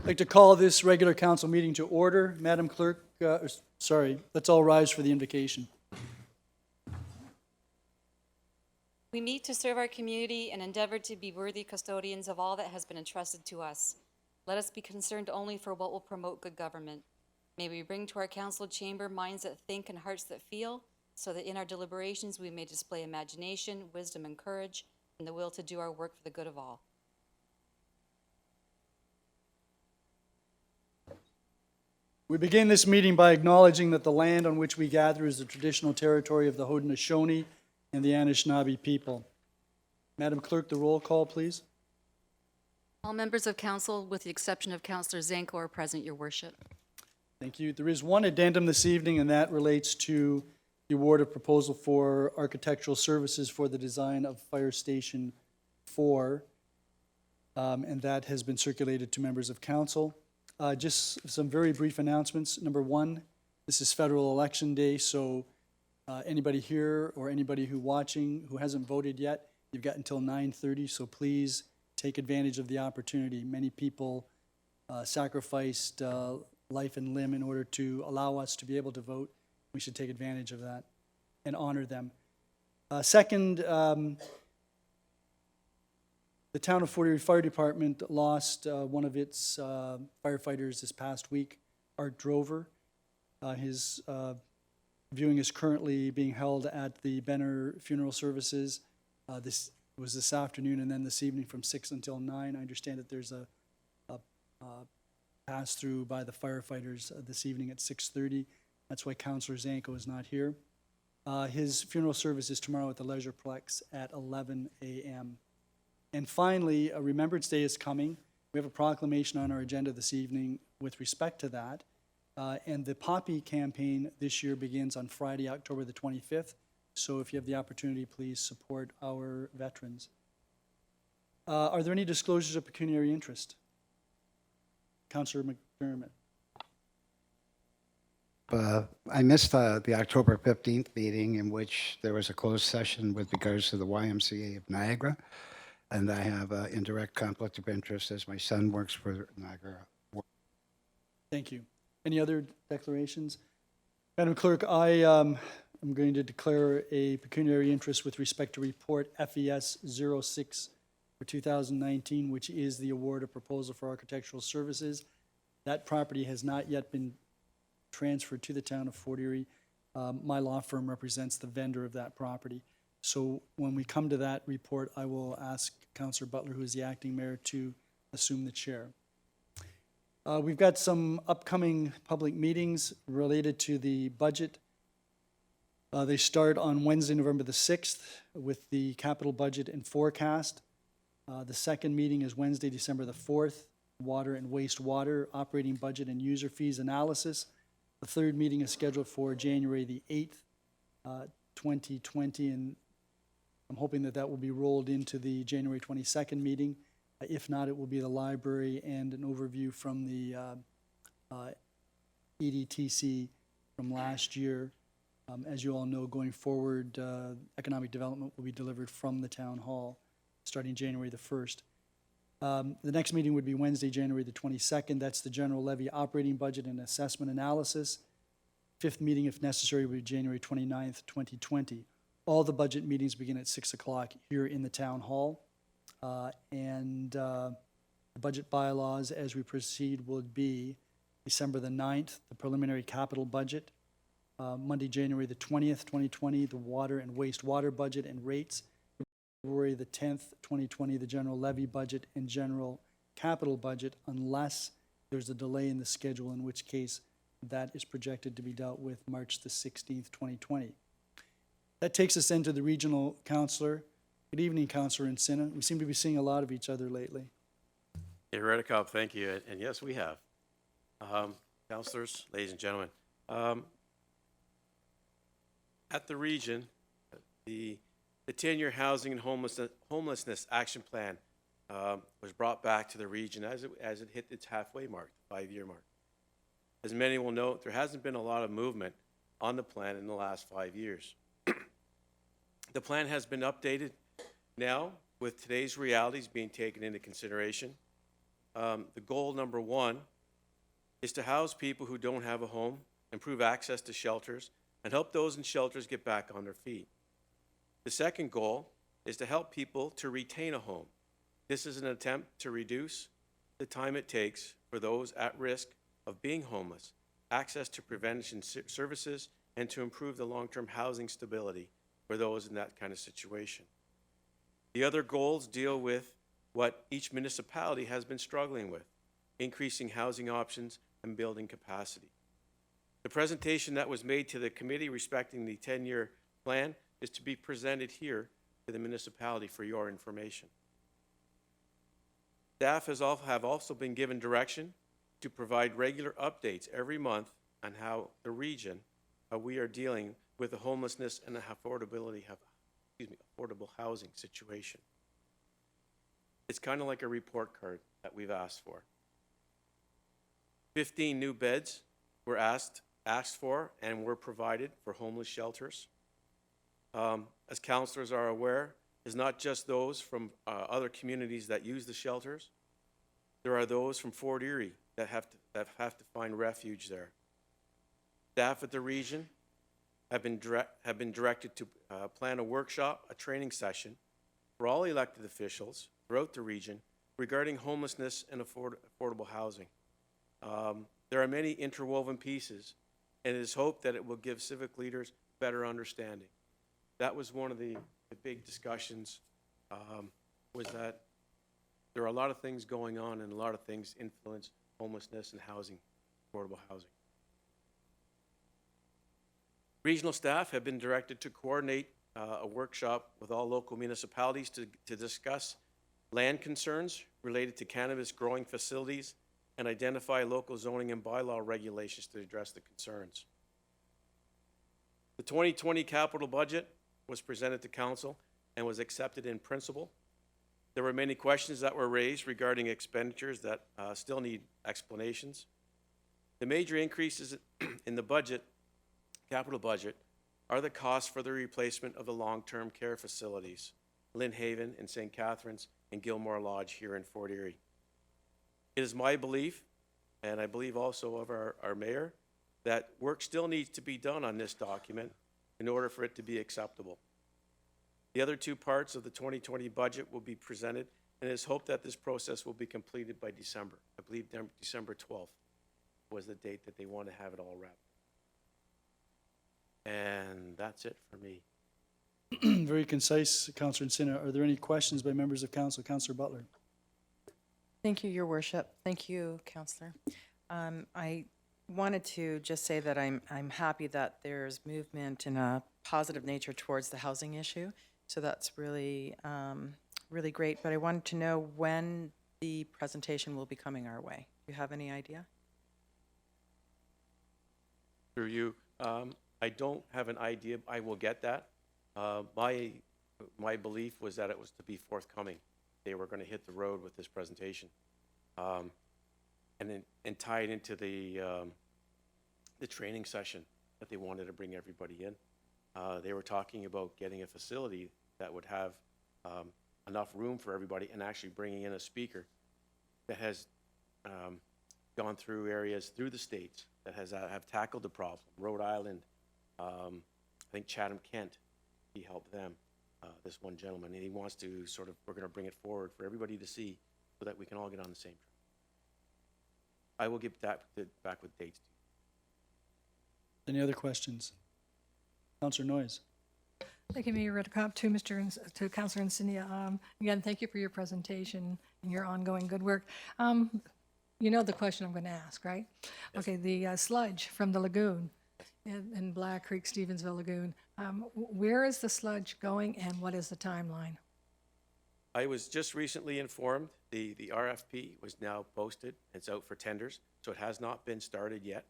I'd like to call this regular council meeting to order. Madam Clerk, let's all rise for the invocation. We meet to serve our community and endeavor to be worthy custodians of all that has been entrusted to us. Let us be concerned only for what will promote good government. May we bring to our council chamber minds that think and hearts that feel, so that in our deliberations we may display imagination, wisdom, and courage, and the will to do our work for the good of all. We begin this meeting by acknowledging that the land on which we gather is the traditional territory of the Haudenosaunee and the Anishinaabe people. Madam Clerk, the roll call, please. All members of council, with the exception of Councillor Zanko, are present, Your Worship. Thank you. There is one addendum this evening, and that relates to the award of proposal for architectural services for the design of Fire Station 4, and that has been circulated to members of council. Just some very brief announcements. Number one, this is federal election day, so anybody here or anybody who watching who hasn't voted yet, you've got until 9:30, so please take advantage of the opportunity. Many people sacrificed life and limb in order to allow us to be able to vote. We should take advantage of that and honor them. Second, the town of Fort Erie Fire Department lost one of its firefighters this past week, Art Drover. His viewing is currently being held at the Benner Funeral Services. This was this afternoon, and then this evening from 6 until 9. I understand that there's a pass-through by the firefighters this evening at 6:30. That's why Councillor Zanko is not here. His funeral service is tomorrow at the Leisureplex at 11 a.m. And finally, Remembrance Day is coming. We have a proclamation on our agenda this evening with respect to that. And the Poppy campaign this year begins on Friday, October the 25th. So if you have the opportunity, please support our veterans. Are there any disclosures of pecuniary interest? Councillor McDermott. I missed the October 15th meeting in which there was a closed session with regards to the YMCA of Niagara. And I have an indirect conflict of interest as my son works for Niagara. Thank you. Any other declarations? Madam Clerk, I am going to declare a pecuniary interest with respect to report FES 06 for 2019, which is the award of proposal for architectural services. That property has not yet been transferred to the town of Fort Erie. My law firm represents the vendor of that property. So when we come to that report, I will ask Councillor Butler, who is the acting mayor, to assume the chair. We've got some upcoming public meetings related to the budget. They start on Wednesday, November the 6th with the capital budget and forecast. The second meeting is Wednesday, December the 4th, water and wastewater, operating budget and user fees analysis. The third meeting is scheduled for January the 8th, 2020, and I'm hoping that that will be rolled into the January 22nd meeting. If not, it will be the library and an overview from the EDTC from last year. As you all know, going forward, economic development will be delivered from the town hall starting January the 1st. The next meeting would be Wednesday, January the 22nd. That's the general levy operating budget and assessment analysis. Fifth meeting, if necessary, would be January 29th, 2020. All the budget meetings begin at 6 o'clock here in the town hall. The budget bylaws as we proceed would be December the 9th, the preliminary capital budget. Monday, January the 20th, 2020, the water and wastewater budget and rates. February the 10th, 2020, the general levy budget and general capital budget, unless there's a delay in the schedule, in which case that is projected to be dealt with March the 16th, 2020. That takes us into the regional councillor. Good evening, Councillor Insinna. We seem to be seeing a lot of each other lately. Yeah, Redekop, thank you. And yes, we have. Councillors, ladies and gentlemen. At the region, the 10-year housing and homelessness action plan was brought back to the region as it hit its halfway mark, the 5-year mark. As many will note, there hasn't been a lot of movement on the plan in the last 5 years. The plan has been updated now with today's realities being taken into consideration. the goal number one is to house people who don't have a home, improve access to shelters, and help those in shelters get back on their feet. The second goal is to help people to retain a home. This is an attempt to reduce the time it takes for those at risk of being homeless, access to prevention services, and to improve the long-term housing stability for those in that kind of situation. The other goals deal with what each municipality has been struggling with, increasing housing options and building capacity. The presentation that was made to the committee respecting the 10-year plan is to be presented here to the municipality for your information. Staff have also been given direction to provide regular updates every month on how the region, how we are dealing with the homelessness and the affordable housing situation. It's kind of like a report card that we've asked for. 15 new beds were asked for and were provided for homeless shelters. As councillors are aware, it's not just those from other communities that use the shelters. There are those from Fort Erie that have to find refuge there. Staff at the region have been directed to plan a workshop, a training session for all elected officials throughout the region regarding homelessness and affordable housing. There are many interwoven pieces, and it is hoped that it will give civic leaders better understanding. That was one of the big discussions, was that there are a lot of things going on and a lot of things influence homelessness and housing, affordable housing. Regional staff have been directed to coordinate a workshop with all local municipalities to discuss land concerns related to cannabis growing facilities and identify local zoning and bylaw regulations to address the concerns. The 2020 capital budget was presented to council and was accepted in principle. There were many questions that were raised regarding expenditures that still need explanations. The major increases in the budget, capital budget, are the costs for the replacement of the long-term care facilities, Lynn Haven and St. Catharines and Gilmore Lodge here in Fort Erie. It is my belief, and I believe also of our mayor, that work still needs to be done on this document in order for it to be acceptable. The other two parts of the 2020 budget will be presented, and it is hoped that this process will be completed by December. I believe December 12th was the date that they want to have it all wrapped. And that's it for me. Very concise, Councillor Insinna. Are there any questions by members of council? Councillor Butler. Thank you, Your Worship. Thank you, Councillor. I wanted to just say that I'm happy that there's movement in a positive nature towards the housing issue. So that's really, really great. But I wanted to know when the presentation will be coming our way. Do you have any idea? Through you, I don't have an idea. I will get that. My belief was that it was to be forthcoming. They were going to hit the road with this presentation, and tie it into the training session that they wanted to bring everybody in. They were talking about getting a facility that would have enough room for everybody, and actually bringing in a speaker that has gone through areas through the states that have tackled the problem. Rhode Island, I think Chatham, Kent, he helped them. This one gentleman, and he wants to we're going to bring it forward for everybody to see so that we can all get on the same track. I will get back with dates. Any other questions? Councillor Noyes. Thank you, Mayor Redekop. To Councillor Insinna, again, thank you for your presentation and your ongoing good work. You know the question I'm going to ask, right? Yes. Okay, the sludge from the lagoon in Black Creek, Stevensville Lagoon. Where is the sludge going, and what is the timeline? I was just recently informed the RFP was now posted. It's out for tenders, so it has not been started yet.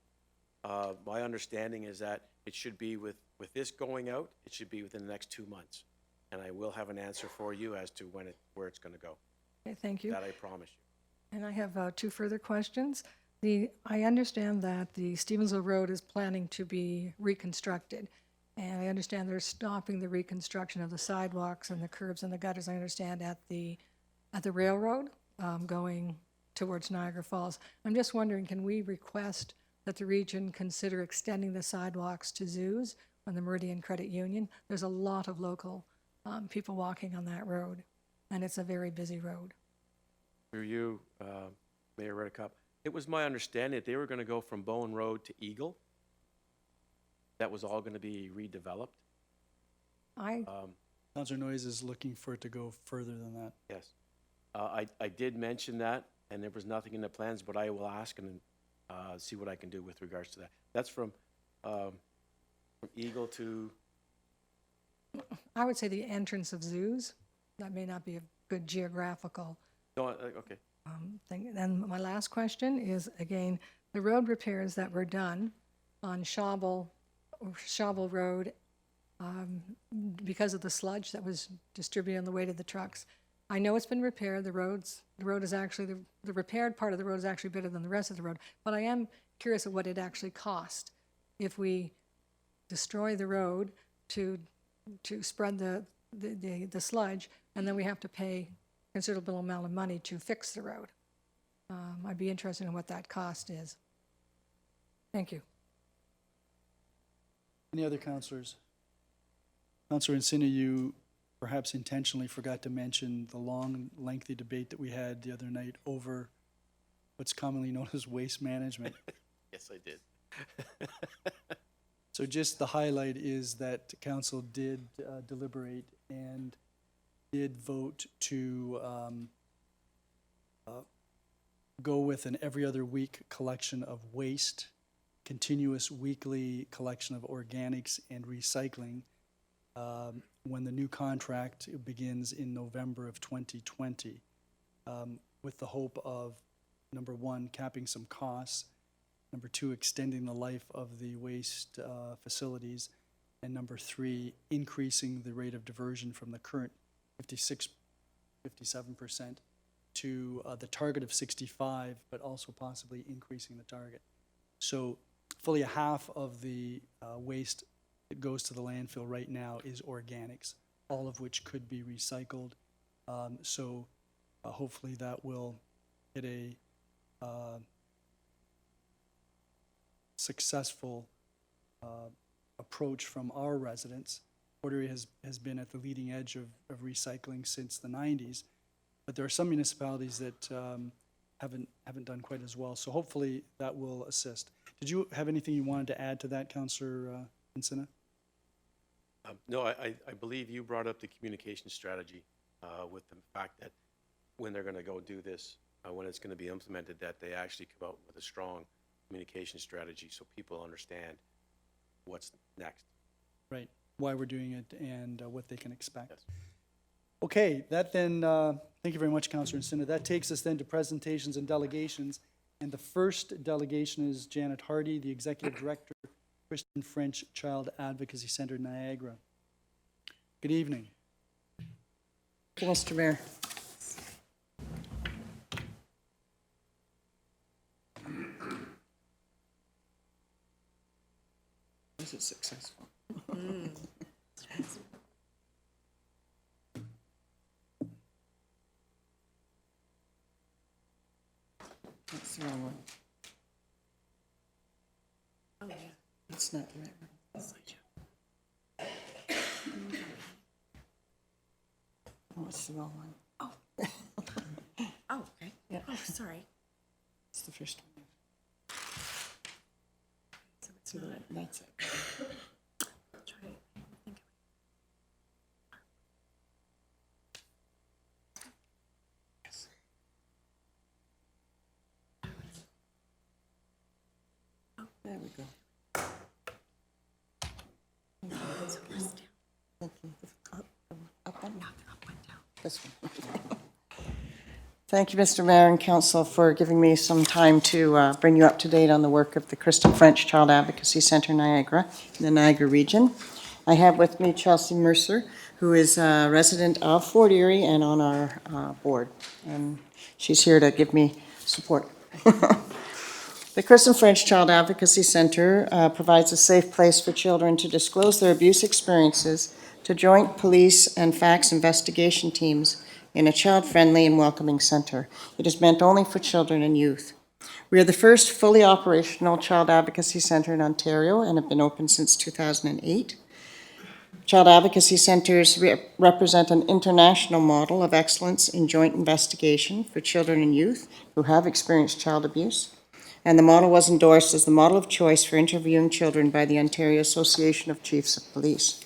My understanding is that it should be with this going out, it should be within the next 2 months. And I will have an answer for you as to where it's going to go. Okay, thank you. That I promise you. And I have two further questions. I understand that the Stevensville Road is planning to be reconstructed. And I understand they're stopping the reconstruction of the sidewalks and the curbs and the gutters, I understand, at the railroad going towards Niagara Falls. I'm just wondering, can we request that the region consider extending the sidewalks to zoos on the Meridian Credit Union? There's a lot of local people walking on that road, and it's a very busy road. Through you, Mayor Redekop, it was my understanding that they were going to go from Bowen Road to Eagle. That was all going to be redeveloped. Councillor Noyes is looking for it to go further than that. Yes. I did mention that, and there was nothing in the plans, but I will ask and see what I can do with regards to that. That's from Eagle to, I would say the entrance of zoos. That may not be a good geographical no, okay. thing. And my last question is, again, the road repairs that were done on Shawble Road because of the sludge that was distributed on the way to the trucks. I know it's been repaired. The road is actually, the repaired part of the road is actually better than the rest of the road. But I am curious of what it actually cost if we destroy the road to spread the sludge, and then we have to pay a considerable amount of money to fix the road. I'd be interested in what that cost is. Thank you. Any other councillors? Councillor Insinna, you perhaps intentionally forgot to mention the long, lengthy debate that we had the other night over what's commonly known as waste management. Yes, I did. So just the highlight is that council did deliberate and did vote to go with an every other week collection of waste, continuous weekly collection of organics and recycling when the new contract begins in November of 2020, with the hope of, number one, capping some costs, number two, extending the life of the waste facilities, and number three, increasing the rate of diversion from the current 57% to the target of 65, but also possibly increasing the target. So fully a half of the waste that goes to the landfill right now is organics, all of which could be recycled. So hopefully that will get a successful approach from our residents. Port Erie has been at the leading edge of recycling since the 90s, but there are some municipalities that haven't done quite as well. So hopefully that will assist. Did you have anything you wanted to add to that, Councillor Insinna? No, I believe you brought up the communication strategy with the fact that when they're going to go do this, when it's going to be implemented, that they actually come out with a strong communication strategy so people understand what's next. Right, why we're doing it and what they can expect. Yes. Okay, that then, thank you very much, Councillor Insinna. That takes us then to presentations and delegations. And the first delegation is Janet Hardy, the Executive Director, Christian French Child Advocacy Center, Niagara. Good evening. Mr. Mayor. Was it successful? That's the wrong one. Oh, yeah. It's not the right one. Oh, it's the wrong one. Oh, okay. Yeah. Oh, sorry. It's the first one. So it's So not. that's it. Try. I think. Yes. There we go. So press down. Thank you. Up and down. Up and down. This one. Thank you, Mr. Mayor and Council, for giving me some time to bring you up to date on the work of the Kristen French Child Advocacy Center Niagara in the Niagara region. I have with me Chelsea Mercer, who is a resident of Fort Erie and on our board, and she's here to give me support. The Kristen French Child Advocacy Center provides a safe place for children to disclose their abuse experiences to joint police and facts investigation teams in a child-friendly and welcoming center. It is meant only for children and youth. We are the first fully operational child advocacy center in Ontario and have been open since 2008. Child advocacy centers represent an international model of excellence in joint investigation for children and youth who have experienced child abuse. And the model was endorsed as the model of choice for interviewing children by the Ontario Association of Chiefs of Police.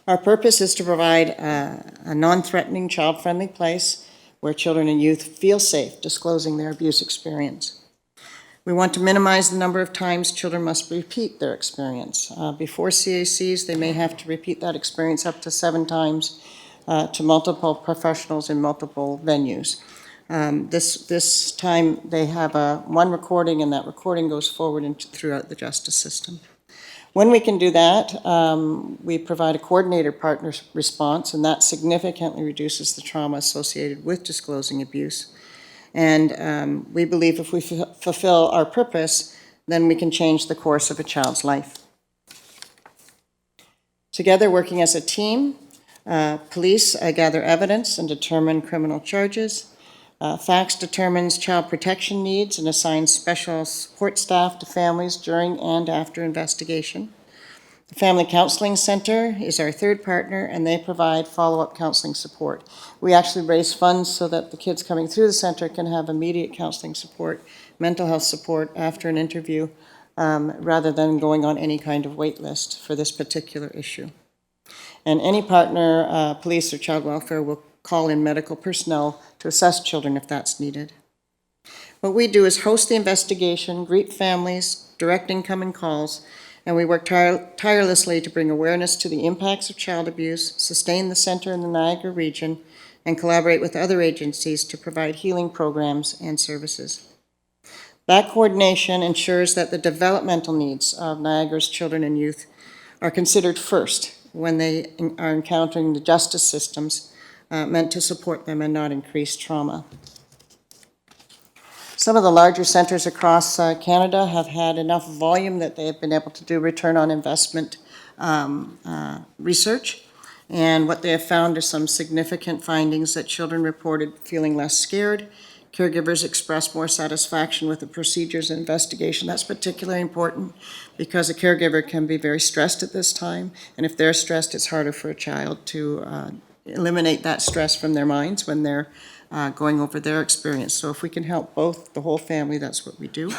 Our purpose is to provide a non-threatening, child-friendly place where children and youth feel safe disclosing their abuse experience. We want to minimize the number of times children must repeat their experience. Before CACs, they may have to repeat that experience up to 7 times to multiple professionals in multiple venues. This time they have one recording, and that recording goes forward throughout the justice system. When we can do that, we provide a coordinator partner response, and that significantly reduces the trauma associated with disclosing abuse. And we believe if we fulfill our purpose, then we can change the course of a child's life. Together, working as a team, police gather evidence and determine criminal charges. FACS determines child protection needs and assigns special support staff to families during and after investigation. The Family Counseling Center is our third partner, and they provide follow-up counseling support. We actually raise funds so that the kids coming through the center can have immediate counseling support, mental health support after an interview, rather than going on any kind of wait list for this particular issue. And any partner, police or child welfare, will call in medical personnel to assess children if that's needed. What we do is host the investigation, greet families, direct incoming calls, and we work tirelessly to bring awareness to the impacts of child abuse, sustain the center in the Niagara region, and collaborate with other agencies to provide healing programs and services. That coordination ensures that the developmental needs of Niagara's children and youth are considered first when they are encountering the justice systems meant to support them and not increase trauma. Some of the larger centers across Canada have had enough volume that they have been able to do return on investment research. And what they have found are some significant findings that children reported feeling less scared. Caregivers expressed more satisfaction with the procedures and investigation. That's particularly important because a caregiver can be very stressed at this time. And if they're stressed, it's harder for a child to eliminate that stress from their minds when they're going over their experience. So if we can help both, the whole family, that's what we do.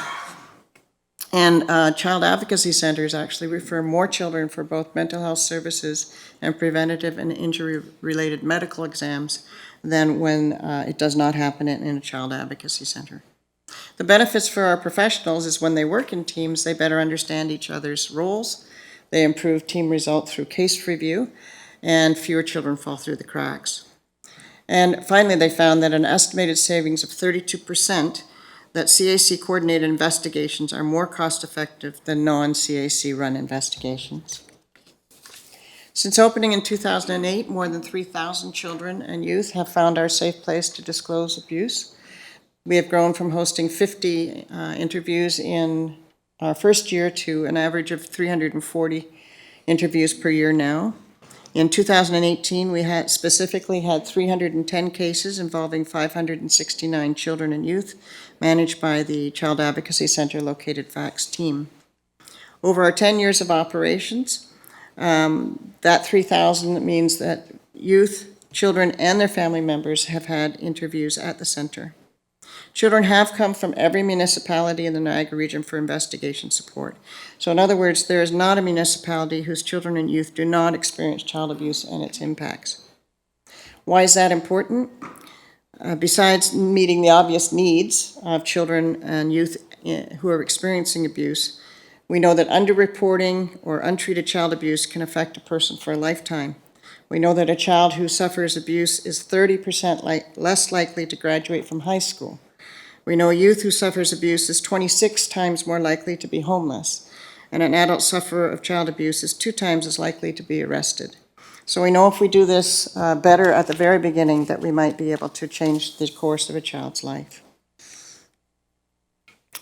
And child advocacy centers actually refer more children for both mental health services and preventative and injury-related medical exams than when it does not happen in a child advocacy center. The benefits for our professionals is when they work in teams, they better understand each other's roles, they improve team results through case review, and fewer children fall through the cracks. And finally, they found that an estimated savings of 32% that CAC-coordinated investigations are more cost-effective than non-CAC-run investigations. Since opening in 2008, more than 3,000 children and youth have found our safe place to disclose abuse. We have grown from hosting 50 interviews in our first year to an average of 340 interviews per year now. In 2018, we specifically had 310 cases involving 569 children and youth managed by the Child Advocacy Center located FACS team. Over our 10 years of operations, that 3,000 means that youth, children, and their family members have had interviews at the center. Children have come from every municipality in the Niagara region for investigation support. So in other words, there is not a municipality whose children and youth do not experience child abuse and its impacts. Why is that important? Besides meeting the obvious needs of children and youth who are experiencing abuse, we know that underreporting or untreated child abuse can affect a person for a lifetime. We know that a child who suffers abuse is 30% less likely to graduate from high school. We know a youth who suffers abuse is 26 times more likely to be homeless, and an adult sufferer of child abuse is 2 times as likely to be arrested. So we know if we do this better at the very beginning that we might be able to change the course of a child's life.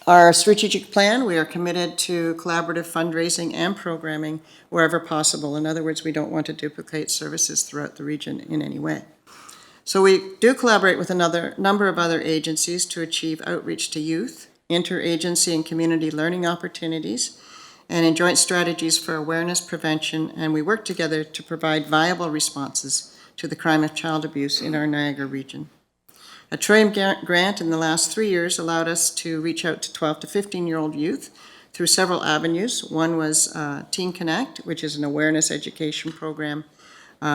Our strategic plan, we are committed to collaborative fundraising and programming wherever possible. In other words, we don't want to duplicate services throughout the region in any way. So we do collaborate with another number of other agencies to achieve outreach to youth, interagency and community learning opportunities, and in joint strategies for awareness, prevention, and we work together to provide viable responses to the crime of child abuse in our Niagara region. A TRIM grant in the last 3 years allowed us to reach out to 12 to 15-year-old youth through several avenues. One was Teen Connect, which is an awareness education program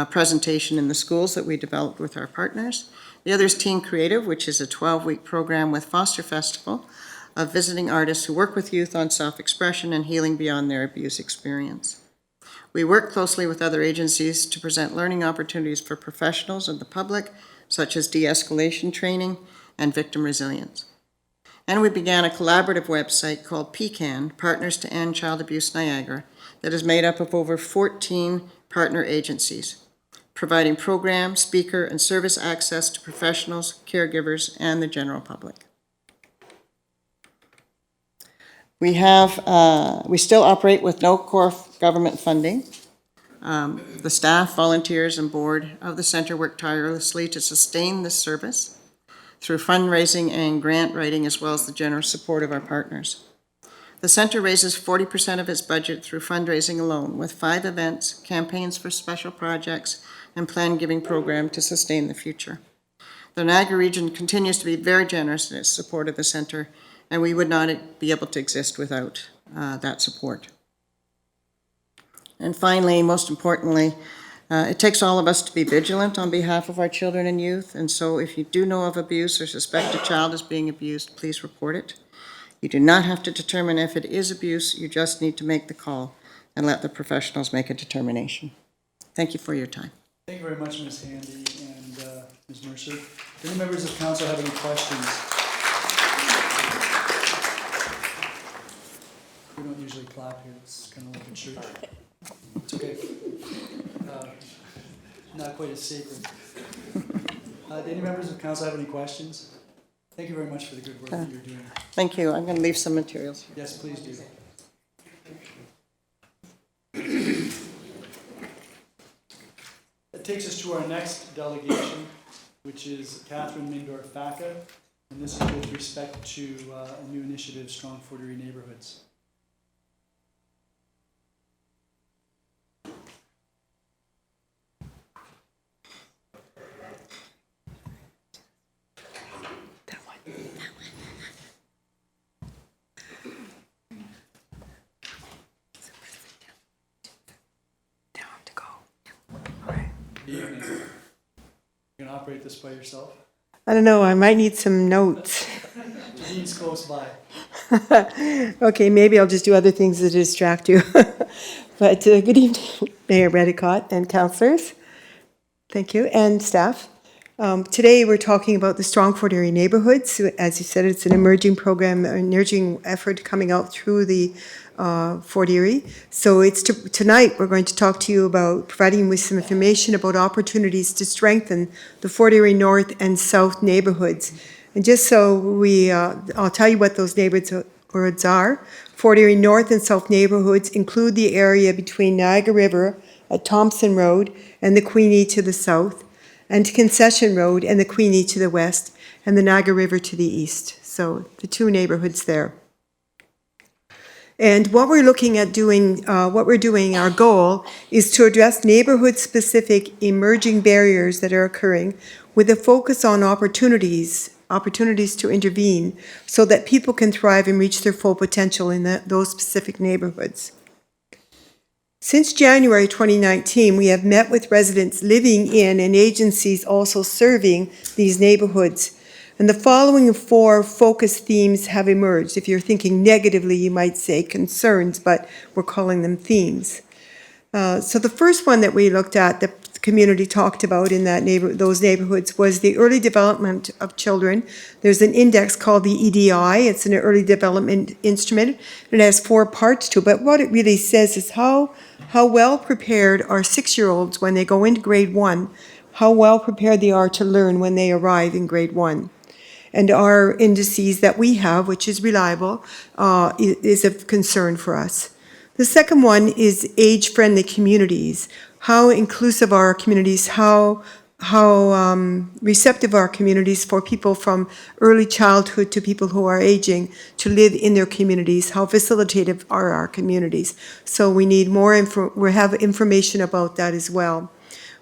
presentation in the schools that we developed with our partners. The other is Teen Creative, which is a 12-week program with Foster Festival of visiting artists who work with youth on self-expression and healing beyond their abuse experience. We work closely with other agencies to present learning opportunities for professionals and the public, such as de-escalation training and victim resilience. And we began a collaborative website called PCAN, Partners to End Child Abuse Niagara, that is made up of over 14 partner agencies, providing program, speaker, and service access to professionals, caregivers, and the general public. We still operate with no core government funding. The staff, volunteers, and board of the center work tirelessly to sustain this service through fundraising and grant writing, as well as the generous support of our partners. The center raises 40% of its budget through fundraising alone, with 5 events, campaigns for special projects, and planned giving program to sustain the future. The Niagara region continues to be very generous in its support of the center, and we would not be able to exist without that support. And finally, most importantly, it takes all of us to be vigilant on behalf of our children and youth, and so if you do know of abuse or suspect a child is being abused, please report it. You do not have to determine if it is abuse, you just need to make the call and let the professionals make a determination. Thank you for your time. Thank you very much, Ms. Handy and Ms. Mercer. Do any members of council have any questions? We don't usually clap here, it's kind of like a church. It's okay. Not quite as sacred. Do any members of council have any questions? Thank you very much for the good work that you're doing. Thank you. I'm going to leave some materials here. Yes, please do. That takes us to our next delegation, which is Catherine Mindorf-Faca, and this is with respect to a new initiative, Strong for Erie Neighborhoods. Evening. You're gonna operate this by yourself? I don't know, I might need some notes. Dean's close by. Okay, maybe I'll just do other things to distract you. But good evening, Mayor Redekop and councillors. Thank you, and staff. Today we're talking about the Strong for Erie Neighborhoods. As you said, it's an emerging program, an emerging effort coming out through the Fort Erie. So tonight we're going to talk to you about providing you with some information about opportunities to strengthen the Fort Erie North and South neighborhoods. And just so I'll tell you what those neighborhoods are. Fort Erie North and South neighborhoods include the area between Niagara River at Thompson Road and the Queenie to the south, and Concession Road and the Queenie to the west, and the Niagara River to the east. So the 2 neighborhoods there. And what we're looking at doing, our goal is to address neighborhood-specific emerging barriers that are occurring with a focus on opportunities to intervene so that people can thrive and reach their full potential in those specific neighborhoods. Since January 2019, we have met with residents living in and agencies also serving these neighborhoods. And the following 4 focus themes have emerged. If you're thinking negatively, you might say concerns, but we're calling them themes. So the first one that we looked at, the community talked about in those neighborhoods, was the early development of children. There's an index called the EDI. It's an early development instrument. It has 4 parts to it, but what it really says is how well prepared are 6-year-olds when they go into grade 1, how well prepared they are to learn when they arrive in grade 1. And our indices that we have, which is reliable, is of concern for us. The second one is age-friendly communities. How inclusive are our communities? How receptive are our communities for people from early childhood to people who are aging to live in their communities? How facilitative are our communities? So we need more we have information about that as well.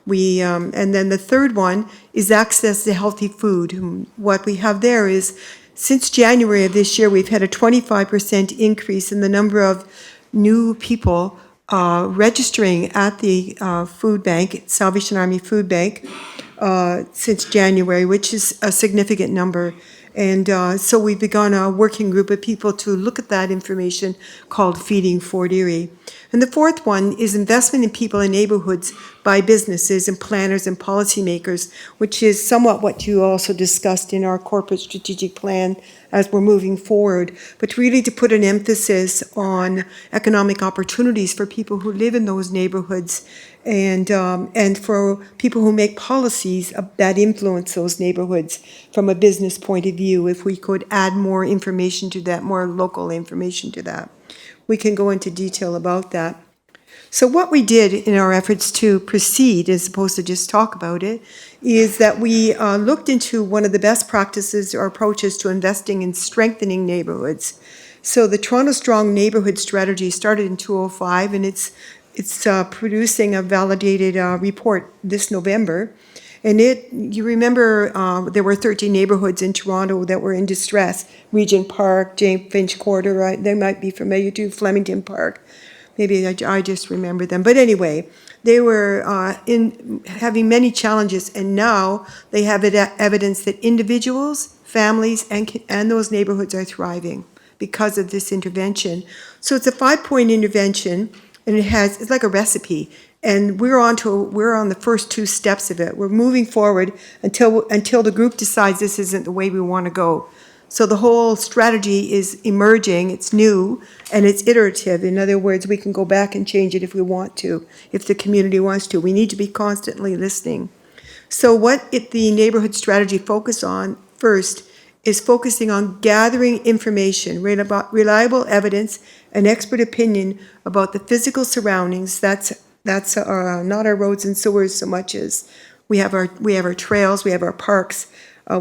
And then the third one is access to healthy food. What we have there is, since January of this year, we've had a 25% increase in the number of new people registering at the food bank, Salvation Army Food Bank, since January, which is a significant number. And so we've begun a working group of people to look at that information called Feeding Fort Erie. And the fourth one is investment in people in neighborhoods by businesses and planners and policymakers, which is somewhat what you also discussed in our corporate strategic plan as we're moving forward, but really to put an emphasis on economic opportunities for people who live in those neighborhoods and for people who make policies that influence those neighborhoods from a business point of view. If we could add more information to that, more local information to that, we can go into detail about that. So what we did in our efforts to proceed, as opposed to just talk about it, is that we looked into one of the best practices or approaches to investing in strengthening neighborhoods. So the Toronto Strong Neighborhood Strategy started in 2005, and it's producing a validated report this November. And you remember there were 13 neighborhoods in Toronto that were in distress. Regent Park, James Finch Quarter, they might be familiar too, Flemington Park. Maybe I just remember them. But anyway, they were having many challenges, and now they have evidence that individuals, families, and those neighborhoods are thriving because of this intervention. So it's a 5-point intervention, and it's like a recipe. And we're on the first 2 steps of it. We're moving forward until the group decides this isn't the way we want to go. So the whole strategy is emerging, it's new, and it's iterative. In other words, we can go back and change it if we want to, if the community wants to. We need to be constantly listening. So what the neighborhood strategy focus on first is focusing on gathering information, reliable evidence, and expert opinion about the physical surroundings. That's not our roads and sewers so much as we have our trails, we have our parks,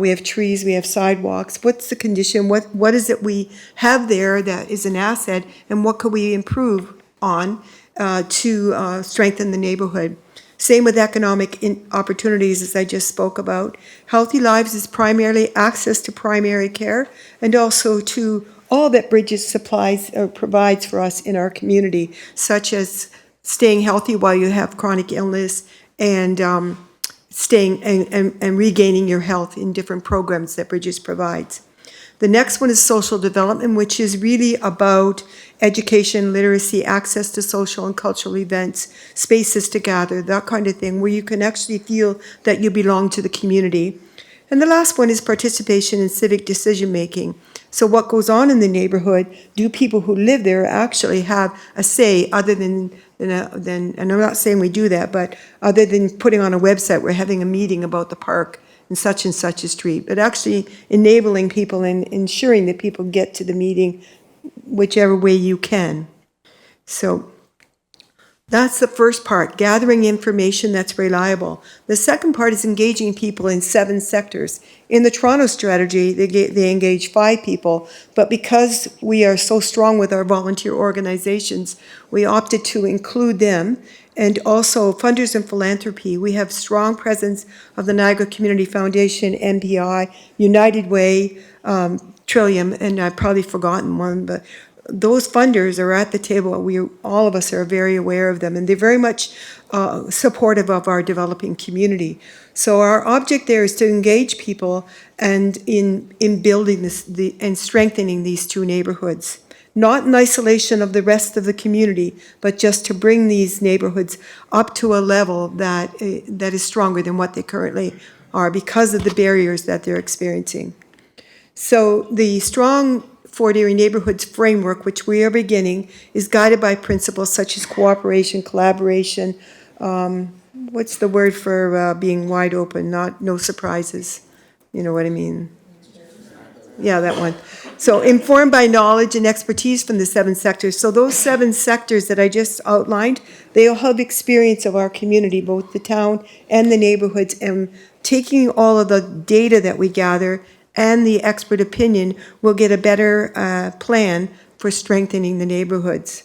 we have trees, we have sidewalks. What's the condition? What is it we have there that is an asset, and what could we improve on to strengthen the neighborhood? Same with economic opportunities, as I just spoke about. Healthy Lives is primarily access to primary care and also to all that Bridges supplies or provides for us in our community, such as staying healthy while you have chronic illness and staying and regaining your health in different programs that Bridges provides. The next one is social development, which is really about education, literacy, access to social and cultural events, spaces to gather, that kind of thing, where you can actually feel that you belong to the community. And the last one is participation in civic decision-making. So what goes on in the neighborhood, do people who live there actually have a say other than and I'm not saying we do that, but other than putting on a website, we're having a meeting about the park and such a street, but actually enabling people and ensuring that people get to the meeting whichever way you can. So that's the first part, gathering information that's reliable. The second part is engaging people in 7 sectors. In the Toronto strategy, they engage 5 people, but because we are so strong with our volunteer organizations, we opted to include them, and also funders and philanthropy. We have strong presence of the Niagara Community Foundation, NPI, United Way, Trillium, and I've probably forgotten one, but those funders are at the table. All of us are very aware of them, and they're very much supportive of our developing community. So our object there is to engage people and in building and strengthening these 2 neighborhoods, not in isolation of the rest of the community, but just to bring these neighborhoods up to a level that is stronger than what they currently are because of the barriers that they're experiencing. So the Strong Fort Erie Neighborhoods Framework, which we are beginning, is guided by principles such as cooperation, collaboration, what's the word for being wide open, no surprises, you know what I mean? Yeah, that one. So informed by knowledge and expertise from the 7 sectors. So those 7 sectors that I just outlined, they all have experience of our community, both the town and the neighborhoods. And taking all of the data that we gather and the expert opinion, we'll get a better plan for strengthening the neighborhoods.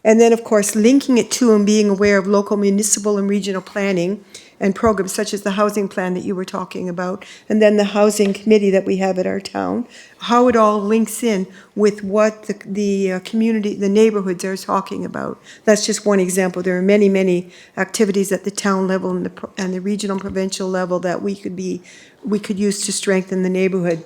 And then, of course, linking it to and being aware of local municipal and regional planning and programs such as the housing plan that you were talking about, and then the housing committee that we have at our town, how it all links in with what the community, the neighborhoods are talking about. That's just one example. There are many, many activities at the town level and the regional and provincial level that we could use to strengthen the neighborhood.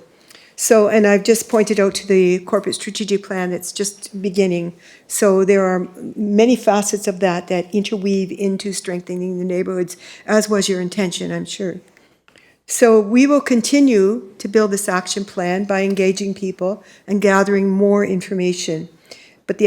So, and I've just pointed out to the corporate strategic plan that's just beginning. So there are many facets of that that interweave into strengthening the neighborhoods, as was your intention, I'm sure. So we will continue to build this action plan by engaging people and gathering more information. But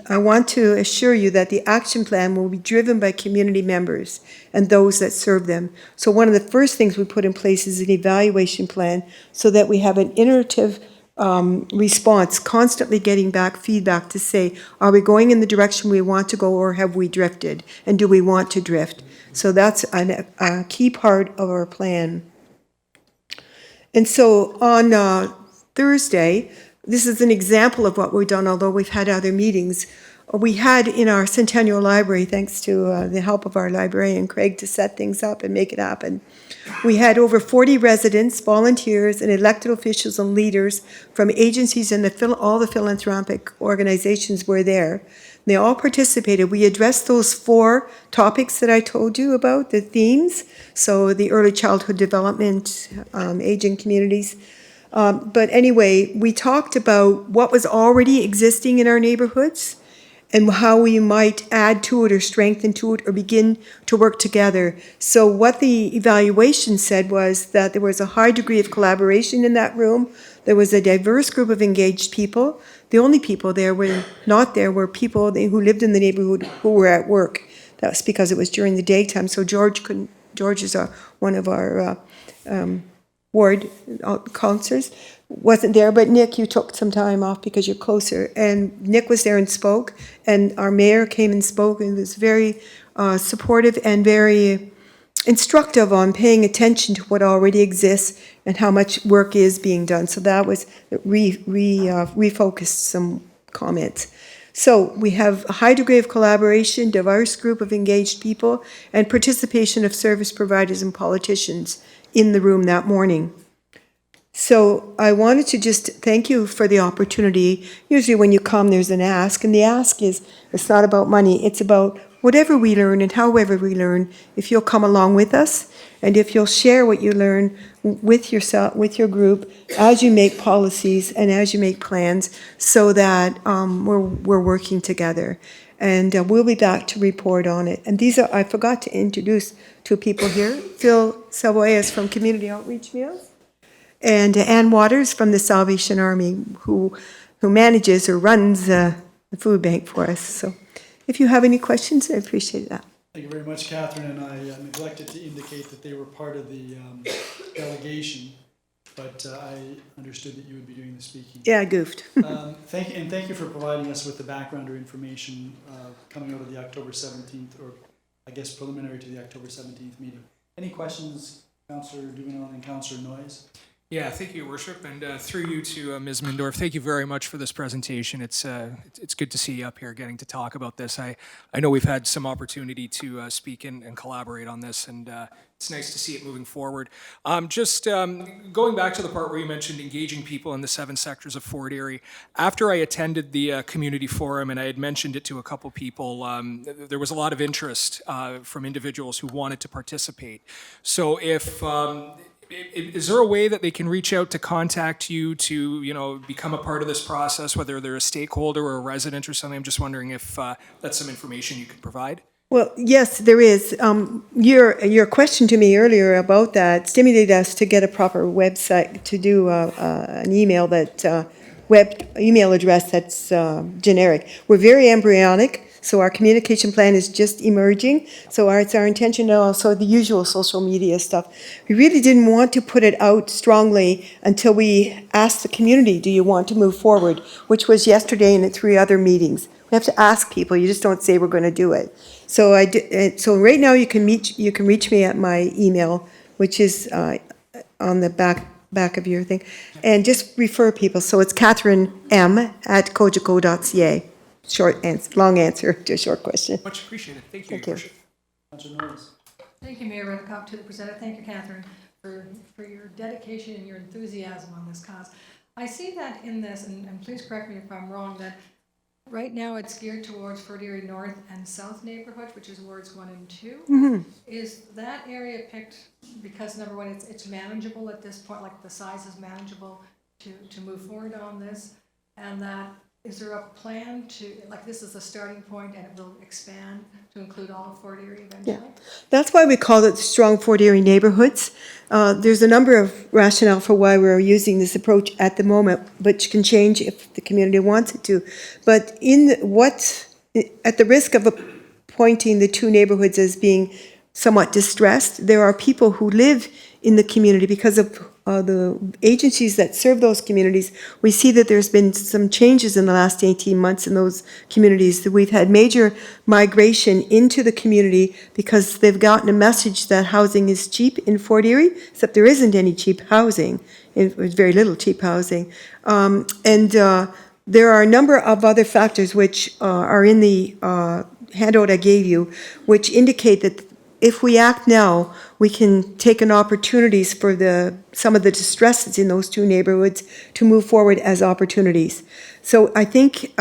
I want to assure you that the action plan will be driven by community members and those that serve them. So one of the first things we put in place is an evaluation plan so that we have an iterative response, constantly getting back feedback to say, are we going in the direction we want to go or have we drifted? And do we want to drift? So that's a key part of our plan. And so on Thursday, this is an example of what we've done, although we've had other meetings. We had in our Centennial Library, thanks to the help of our librarian, Craig, to set things up and make it happen. We had over 40 residents, volunteers, and elected officials and leaders from agencies and all the philanthropic organizations were there. They all participated. We addressed those 4 topics that I told you about, the themes. So the early childhood development, aging communities. But anyway, we talked about what was already existing in our neighborhoods and how we might add to it or strengthen to it or begin to work together. So what the evaluation said was that there was a high degree of collaboration in that room. There was a diverse group of engaged people. The only people there were not there were people who lived in the neighborhood who were at work. That's because it was during the daytime. So George is one of our ward councillors, wasn't there, but Nick, you took some time off because you're closer, and Nick was there and spoke, and our mayor came and spoke and was very supportive and very instructive on paying attention to what already exists and how much work is being done. So that was refocused some comments. So we have a high degree of collaboration, diverse group of engaged people, and participation of service providers and politicians in the room that morning. So I wanted to just thank you for the opportunity. Usually when you come, there's an ask, and the ask is, it's not about money, it's about whatever we learn and however we learn, if you'll come along with us, and if you'll share what you learn with yourself, with your group, as you make policies and as you make plans, so that we're working together. And we'll be back to report on it. And these are, I forgot to introduce 2 people here. Phil Savoyas from Community Outreach Meals, and Ann Waters from the Salvation Army, who manages or runs the food bank for us. So if you have any questions, I appreciate that. Thank you very much, Catherine, and I neglected to indicate that they were part of the delegation, but I understood that you would be doing the speaking. Yeah, I goofed. Thank you for providing us with the background or information coming out of the October 17th, or I guess preliminary to the October 17th meeting. Any questions, Councillor Dubanow and Councillor Noyes? Yeah, thank you, Your Worship, and through you to Ms. Mindorf, thank you very much for this presentation. It's good to see you up here getting to talk about this. I know we've had some opportunity to speak and collaborate on this, and it's nice to see it moving forward. Just going back to the part where you mentioned engaging people in the 7 sectors of Fort Erie, after I attended the community forum and I had mentioned it to a couple people, there was a lot of interest from individuals who wanted to participate. So if is there a way that they can reach out to contact you to, become a part of this process, whether they're a stakeholder or a resident or something? I'm just wondering if that's some information you could provide. Well, yes, there is. Your question to me earlier about that stimulated us to get a proper website, to do an email email address that's generic. We're very embryonic, So our communication plan is just emerging. So it's our intention now, also the usual social media stuff. We really didn't want to put it out strongly until we asked the community, do you want to move forward? Which was yesterday and at 3 other meetings. We have to ask people, you just don't say we're going to do it. So so right now you can reach me at my email, which is on the back of your thing, and just refer people. So it's Catherine m@cogeco.ca. Short answer, long answer to a short question. Much appreciated. Thank you, Thank Your you. Worship. Councillor Noyes. Thank you, Mayor Redekop, to the presenter. Thank you, Catherine, for your dedication and your enthusiasm on this cause. I see that in this, and please correct me if I'm wrong, that right now it's geared towards Fort Erie North and South neighborhoods, which is wards 1 and 2. Is that area picked because, number one, it's manageable at this point, like the size is manageable to move forward on this? And that, is there a plan to, like this is a starting point and it will expand to include all of Fort Erie eventually? Yeah, that's why we call it Strong Fort Erie Neighborhoods. There's a number of rationale for why we're using this approach at the moment, which can change if the community wants it to. But at the risk of appointing the 2 neighborhoods as being somewhat distressed, there are people who live in the community because of the agencies that serve those communities. We see that there's been some changes in the last 18 months in those communities, that we've had major migration into the community because they've gotten a message that housing is cheap in Fort Erie, except there isn't any cheap housing. There's very little cheap housing. There are a number of other factors which are in the handout I gave you, which indicate that if we act now, we can take on opportunities for some of the distresses in those 2 neighborhoods to move forward as opportunities. So I think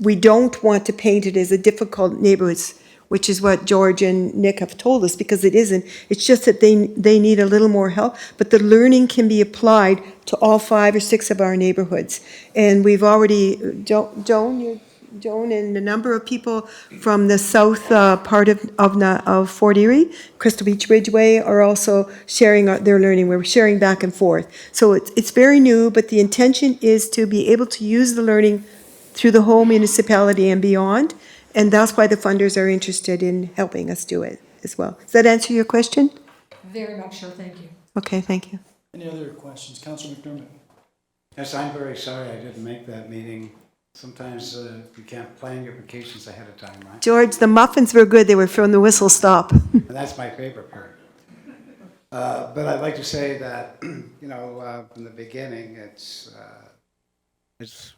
we don't want to paint it as a difficult neighborhoods, which is what George and Nick have told us, because it isn't. It's just that they need a little more help, but the learning can be applied to all 5 or 6 of our neighborhoods. And we've already, Joan and a number of people from the south part of Fort Erie, Crystal Beach Ridgeway, are also sharing their learning. We're sharing back and forth. So it's very new, but the intention is to be able to use the learning through the whole municipality and beyond, and that's why the funders are interested in helping us do it as well. Does that answer your question? Very much so, thank you. Okay, thank you. Any other questions? Councillor McDermott. Yes, I'm very sorry I didn't make that meeting. Sometimes you can't plan your vacations ahead of time, right? George, the muffins were good. They were from the Whistle Stop. And that's my favorite part. But I'd like to say that, from the beginning, it's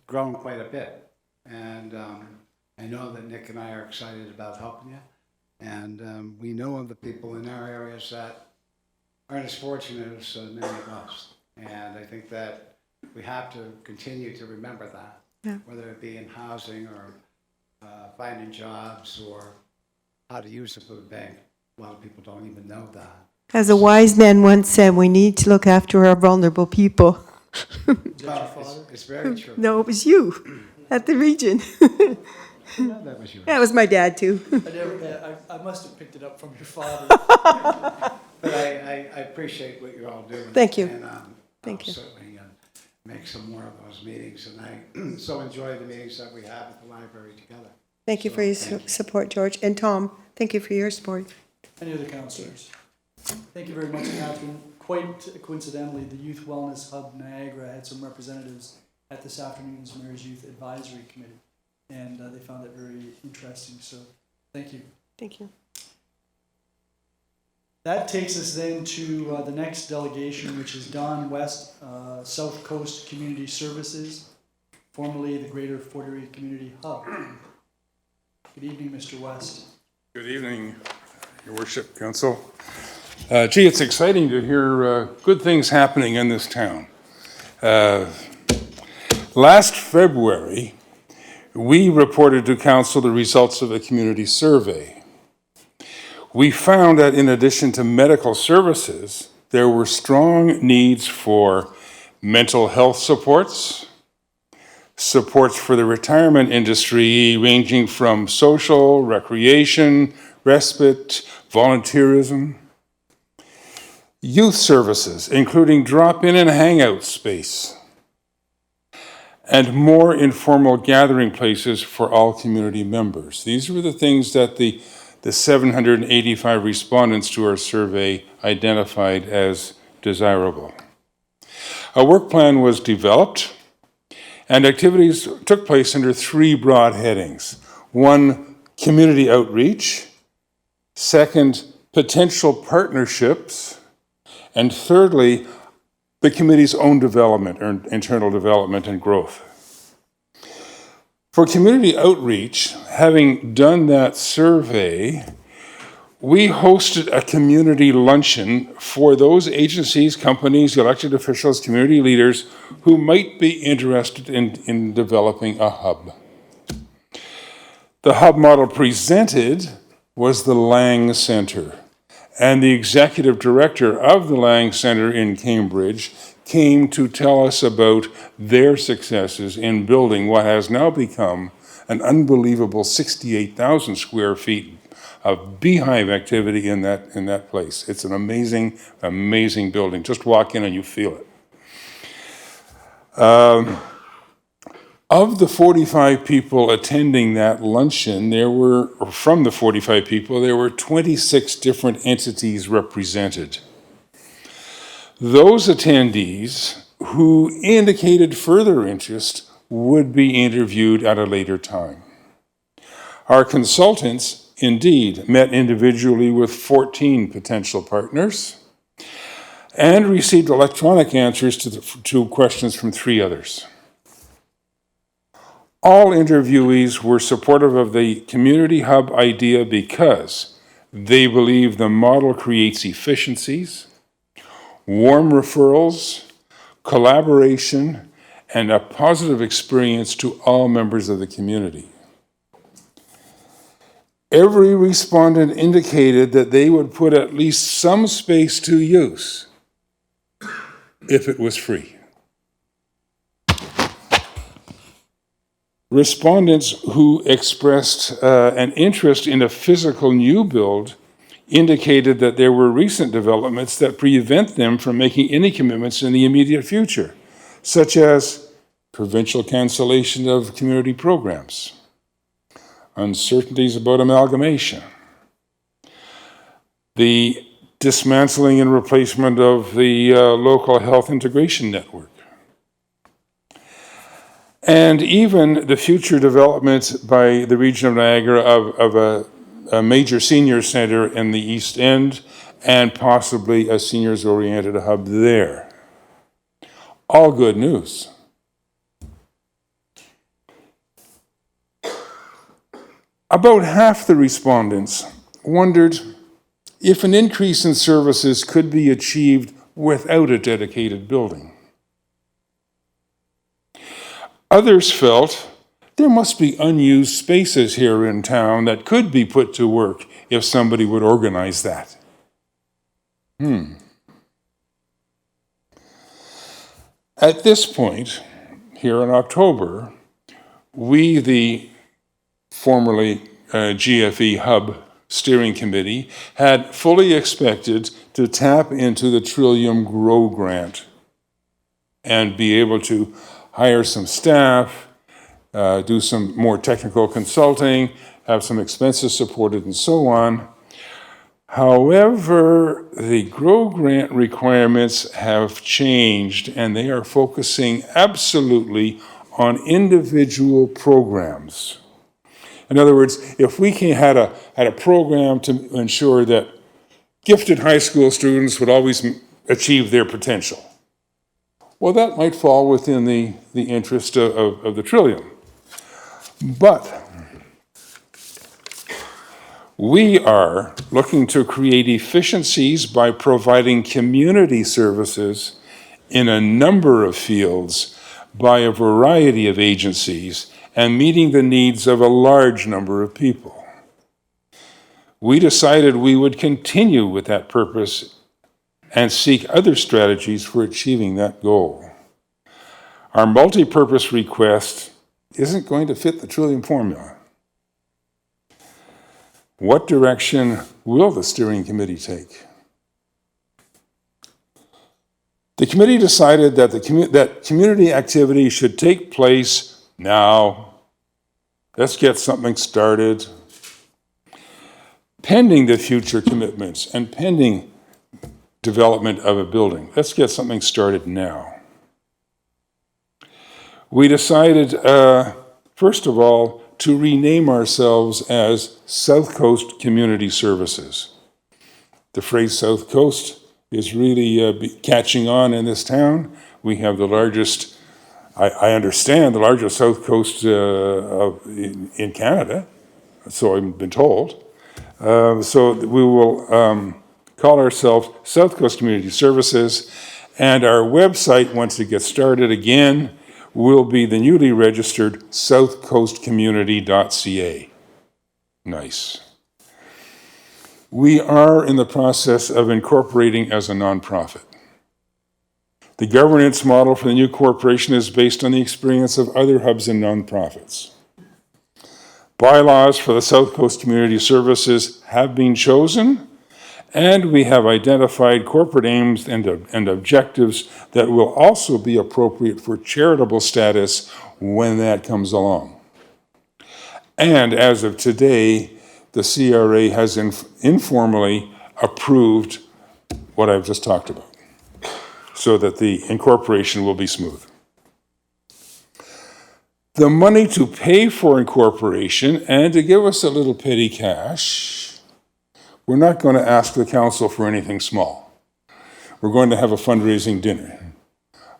grown quite a bit. And I know that Nick and I are excited about helping you. And we know of the people in our areas that aren't as fortunate as many of us. And I think that we have to continue to remember that. Yeah. Whether it be in housing or finding jobs or how to use the food bank. A lot of people don't even know that. As a wise man once said, we need to look after our vulnerable people. Well, it's very true. No, it was you at the region. No, that was yours. Yeah, it was my dad too. I must have picked it up from your father. But I appreciate what you're all doing. Thank you. And Thank you. I'll certainly make some more of those meetings. And I so enjoy the meetings that we have at the library together. Thank you for your support, George. And Tom, thank you for your support. Any other councillors? Thank you very much, Catherine. Quite coincidentally, the Youth Wellness Hub Niagara had some representatives at this afternoon's Mayor's Youth Advisory Committee, and they found it very interesting, so thank you. Thank you. That takes us then to the next delegation, which is Don West, South Coast Community Services, formerly the Greater Fort Erie Community Hub. Good evening, Mr. West. Good evening, Your Worship, Council. Gee, it's exciting to hear good things happening in this town. Last February, we reported to Council the results of a community survey. We found that in addition to medical services, there were strong needs for mental health supports for the retirement industry, ranging from social, recreation, respite, volunteerism, youth services, including drop-in and hangout space, and more informal gathering places for all community members. These were the things that the 785 respondents to our survey identified as desirable. A work plan was developed, and activities took place under 3 broad headings. 1, community outreach. 2nd, potential partnerships. And thirdly, the committee's own development, or internal development and growth. For community outreach, having done that survey, we hosted a community luncheon for those agencies, companies, elected officials, community leaders who might be interested in developing a hub. The hub model presented was the Lang Center, and the executive director of the Lang Center in Cambridge came to tell us about their successes in building what has now become an unbelievable 68,000 square feet of beehive activity in that place. It's an amazing, amazing building. Just walk in and you feel it. Of the 45 people attending that luncheon, from the 45 people, there were 26 different entities represented. Those attendees who indicated further interest would be interviewed at a later time. Our consultants indeed met individually with 14 potential partners and received electronic answers to questions from 3 others. All interviewees were supportive of the community hub idea because they believe the model creates efficiencies, warm referrals, collaboration, and a positive experience to all members of the community. Every respondent indicated that they would put at least some space to use if it was free. Respondents who expressed an interest in a physical new build indicated that there were recent developments that prevent them from making any commitments in the immediate future, such as provincial cancellation of community programs, uncertainties about amalgamation, the dismantling and replacement of the local health integration network, and even the future development by the region of Niagara of a major senior center in the East End and possibly a seniors-oriented hub there. All good news. About half the respondents wondered if an increase in services could be achieved without a dedicated building. Others felt there must be unused spaces here in town that could be put to work if somebody would organize that. At this point, here in October, we, the formerly GFE Hub Steering Committee, had fully expected to tap into the Trillium Grow Grant and be able to hire some staff, do some more technical consulting, have some expenses supported, and so on. However, the Grow Grant requirements have changed, and they are focusing absolutely on individual programs. In other words, if we had a program to ensure that gifted high school students would always achieve their potential, well, that might fall within the interest of the Trillium. But we are looking to create efficiencies by providing community services in a number of fields by a variety of agencies and meeting the needs of a large number of people. We decided we would continue with that purpose and seek other strategies for achieving that goal. Our multi-purpose request isn't going to fit the Trillium formula. What direction will the steering committee take? The committee decided that that community activity should take place now. Let's get something started. Pending the future commitments and pending development of a building. Let's get something started now. We decided, first of all, to rename ourselves as South Coast Community Services. The phrase South Coast is really catching on in this town. We have the largest, I understand, the largest South Coast in Canada, so I've been told. So we will call ourselves South Coast Community Services, and our website, once it gets started again, will be the newly registered southcoastcommunity.ca. Nice. We are in the process of incorporating as a nonprofit. The governance model for the new corporation is based on the experience of other hubs and nonprofits. Bylaws for the South Coast Community Services have been chosen, and we have identified corporate aims and objectives that will also be appropriate for charitable status when that comes along. And as of today, the CRA has informally approved what I've just talked about, so that the incorporation will be smooth. The money to pay for incorporation and to give us a little petty cash, we're not going to ask the council for anything small. We're going to have a fundraising dinner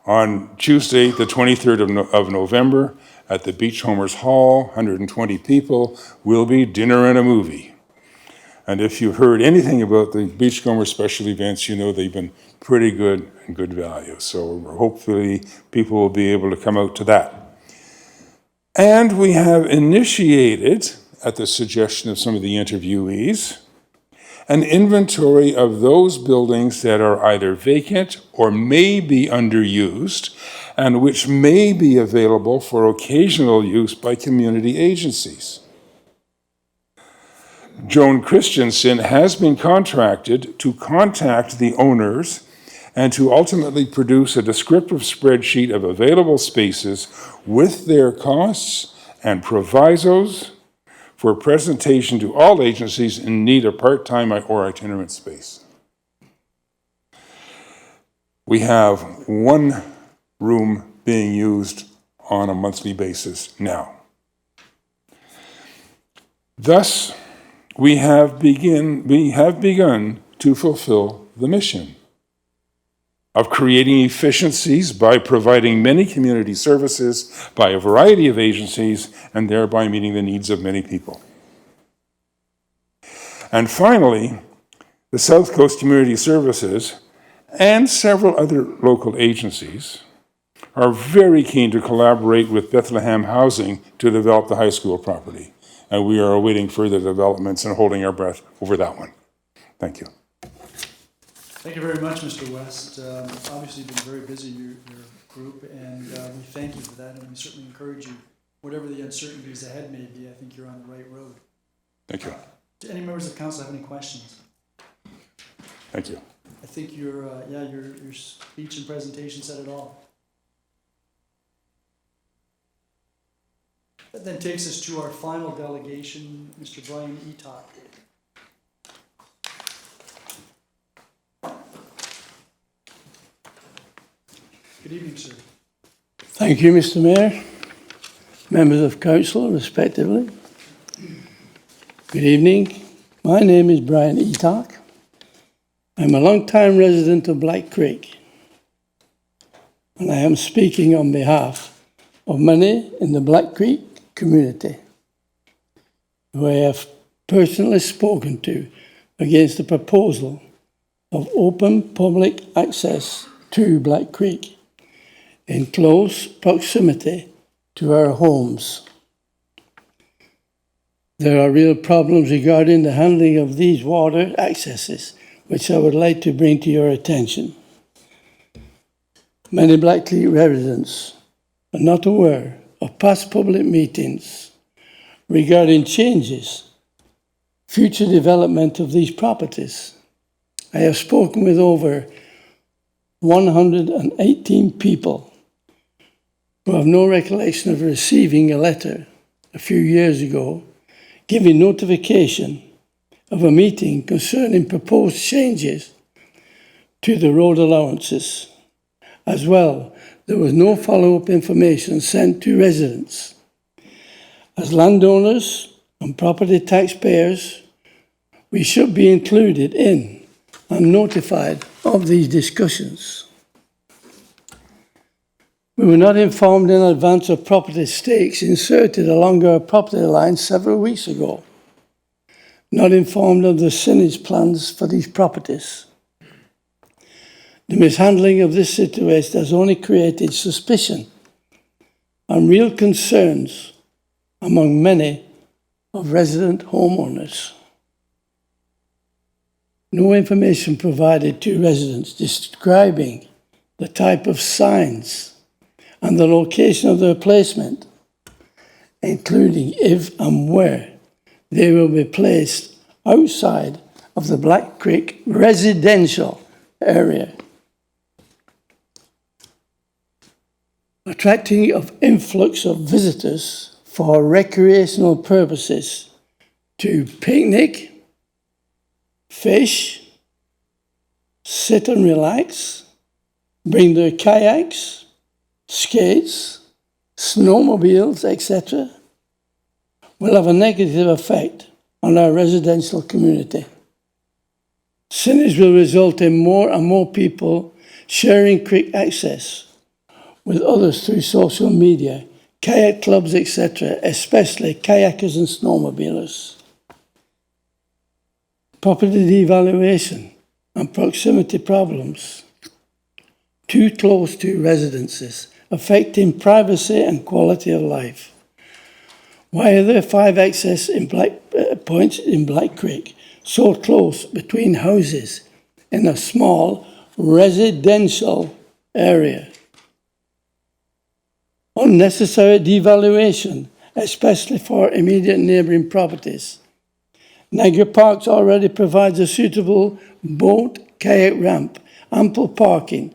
on Tuesday, the 23rd of November at the Beachhombers Hall. 120 people will be dinner and a movie. And if you've heard anything about the Beachcomber special events, you know they've been pretty good and good value. So hopefully people will be able to come out to that. And we have initiated, at the suggestion of some of the interviewees, an inventory of those buildings that are either vacant or may be underused and which may be available for occasional use by community agencies. Joan Christensen has been contracted to contact the owners and to ultimately produce a descriptive spreadsheet of available spaces with their costs and provisos for presentation to all agencies in need of part-time or itinerant space. We have one room being used on a monthly basis now. Thus, we have begun to fulfill the mission of creating efficiencies by providing many community services by a variety of agencies and thereby meeting the needs of many people. And finally, the South Coast Community Services and several other local agencies are very keen to collaborate with Bethlehem Housing to develop the high school property. And we are awaiting further developments and holding our breath over that one. Thank you. Thank you very much, Mr. West. Obviously, you've been very busy, your group, and we thank you for that, and we certainly encourage you, whatever the uncertainties ahead may be, I think you're on the right road. Thank you. Do any members of council have any questions? Thank you. I think your speech and presentation said it all. That then takes us to our final delegation, Mr. Brian Etok. Good evening, sir. Thank you, Mr. Mayor, members of council, respectively. Good evening. My name is Brian Etok. I'm a long-time resident of Black Creek, and I am speaking on behalf of many in the Black Creek community who I have personally spoken to against the proposal of open public access to Black Creek in close proximity to our homes. There are real problems regarding the handling of these water accesses, which I would like to bring to your attention. Many Black Creek residents are not aware of past public meetings regarding changes, future development of these properties. I have spoken with over 118 people who have no recollection of receiving a letter a few years ago giving notification of a meeting concerning proposed changes to the road allowances. As well, there was no follow-up information sent to residents. As landowners and property taxpayers, we should be included in and notified of these discussions. We were not informed in advance of property stakes inserted along our property line several weeks ago. Not informed of the signage plans for these properties. The mishandling of this situation has only created suspicion and real concerns among many of resident homeowners. No information provided to residents describing the type of signs and the location of their placement, including if and where they will be placed outside of the Black Creek residential area. Attracting of influx of visitors for recreational purposes to picnic, fish, sit and relax, bring their kayaks, skates, snowmobiles, etc., will have a negative effect on our residential community. Signage will result in more and more people sharing creek access with others through social media, kayak clubs, etc., especially kayakers and snowmobilers. Property devaluation and proximity problems too close to residences, affecting privacy and quality of life. Why are there 5 access points in Black Creek so close between houses in a small residential area? Unnecessary devaluation, especially for immediate neighbouring properties. Niagara Parks already provides a suitable boat, kayak ramp, ample parking,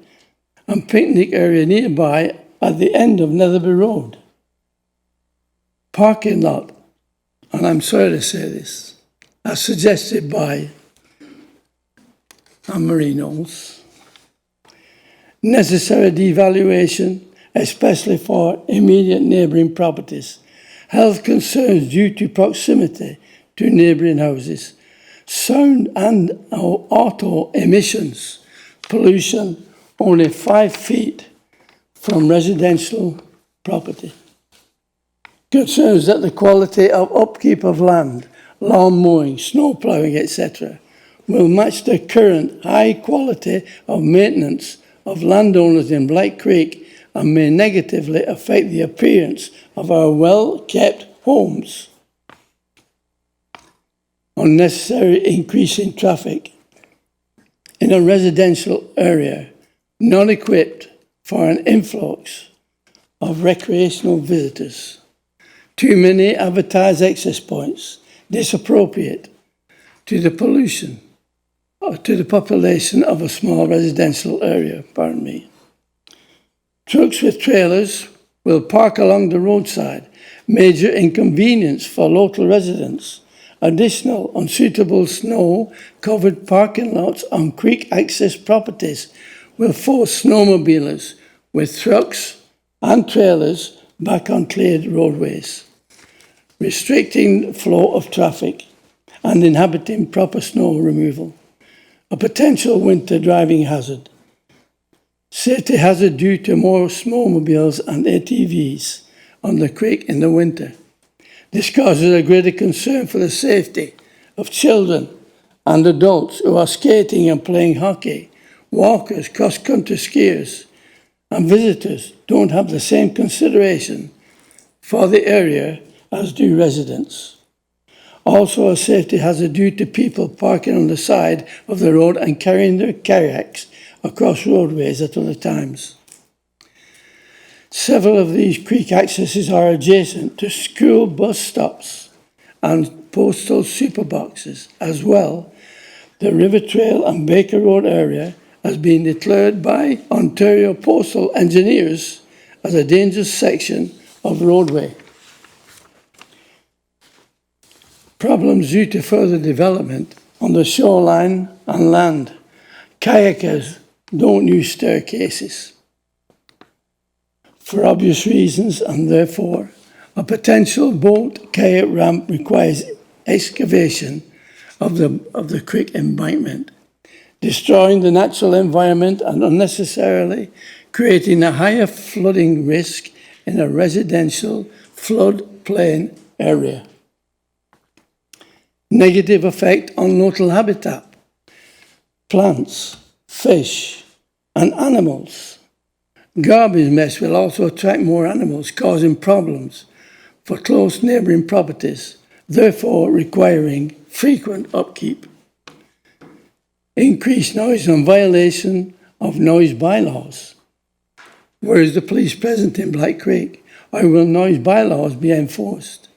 and picnic area nearby at the end of Netherby Road. Parking lot, and I'm sorry to say this, as suggested by Marina. Necessary devaluation, especially for immediate neighbouring properties. Health concerns due to proximity to neighbouring houses. Sound and auto emissions, pollution only 5 feet from residential property. Concerns that the quality of upkeep of land, lawn mowing, snow ploughing, etc., will match the current high quality of maintenance of landowners in Black Creek and may negatively affect the appearance of our well-kept homes. Unnecessary increase in traffic in a residential area not equipped for an influx of recreational visitors. Too many advertised access points, disappropriate to the pollution or to the population of a small residential area, Trucks with trailers will park along the roadside, major inconvenience for local residents. Additional unsuitable snow-covered parking lots on creek access properties will force snowmobilers with trucks and trailers back on cleared roadways, restricting the flow of traffic and inhibiting proper snow removal. A potential winter driving hazard. Safety hazard due to more snowmobiles and ATVs on the creek in the winter. This causes a greater concern for the safety of children and adults who are skating and playing hockey, walkers, cross-country skiers, and visitors don't have the same consideration for the area as do residents. Also a safety hazard due to people parking on the side of the road and carrying their kayaks across roadways at other times. Several of these creek accesses are adjacent to school bus stops and postal superboxes. As well, the River Trail and Baker Road area has been declared by Ontario Postal Engineers as a dangerous section of roadway. Problems due to further development on the shoreline and land. Kayakers don't use staircases for obvious reasons, and therefore a potential boat kayak ramp requires excavation of the creek embankment, destroying the natural environment and unnecessarily creating a higher flooding risk in a residential floodplain area. Negative effect on local habitat, plants, fish, and animals. Garbage mess will also attract more animals, causing problems for close neighbouring properties, therefore requiring frequent upkeep. Increased noise and violation of noise bylaws. Where is the police present in Black Creek? Or will noise bylaws be enforced?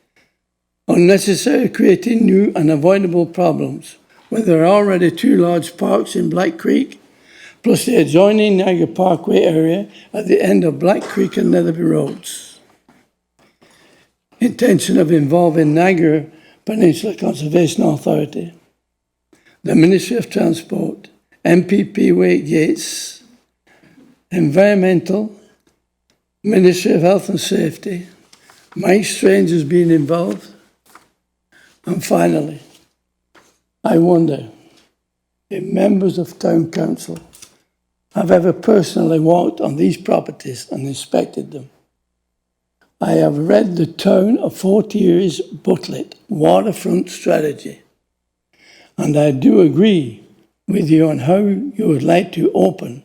Unnecessary creating new and avoidable problems when there are already 2 large parks in Black Creek, plus the adjoining Niagara Parkway area at the end of Black Creek and Netherby Roads. Intention of involving Niagara Peninsula Conservation Authority, the Ministry of Transport, MPP Wade Gates, Environmental, Ministry of Health and Safety, Mike Strange has been involved, and finally, I wonder if members of Town Council have ever personally walked on these properties and inspected them. I have read the Town of Fort Erie's booklet, Waterfront Strategy, and I do agree with you on how you would like to open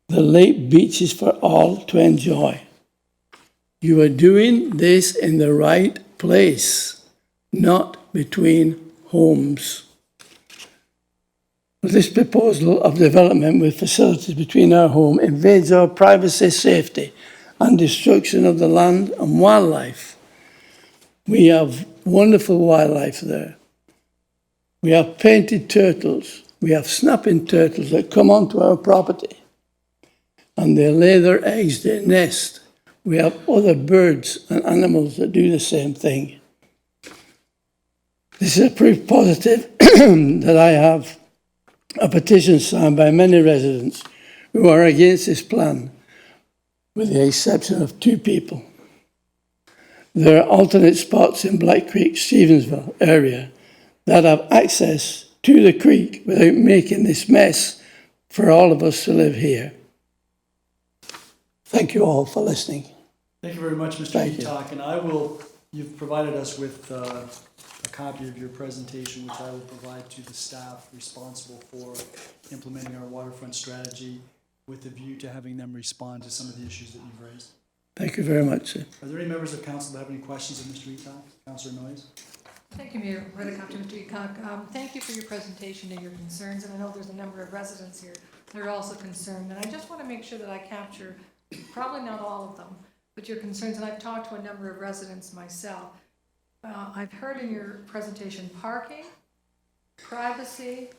the lake beaches for all to enjoy. You are doing this in the right place, not between homes. This proposal of development with facilities between our home invades our privacy, safety, and destruction of the land and wildlife. We have wonderful wildlife there. We have painted turtles. We have snapping turtles that come onto our property and they lay their eggs, they nest. We have other birds and animals that do the same thing. This is a proof positive that I have a petition signed by many residents who are against this plan, with the exception of 2 people. There are alternate spots in Black Creek, Stevensville area that have access to the creek without making this mess for all of us to live here. Thank you all for listening. Thank you very much, Mr. Thank you. Etok, and you've provided us with a copy of your presentation, which I will provide to the staff responsible for implementing our waterfront strategy with a view to having them respond to some of the issues that you've raised. Thank you very much, sir. Are there any members of council that have any questions of Mr. Etok? Councillor Noyes? Thank you, Mayor Redekop, to Mr. Etok. Thank you for your presentation and your concerns, and I know there's a number of residents here that are also concerned, and I just want to make sure that I capture, probably not all of them, but your concerns, and I've talked to a number of residents myself. I've heard in your presentation parking, privacy,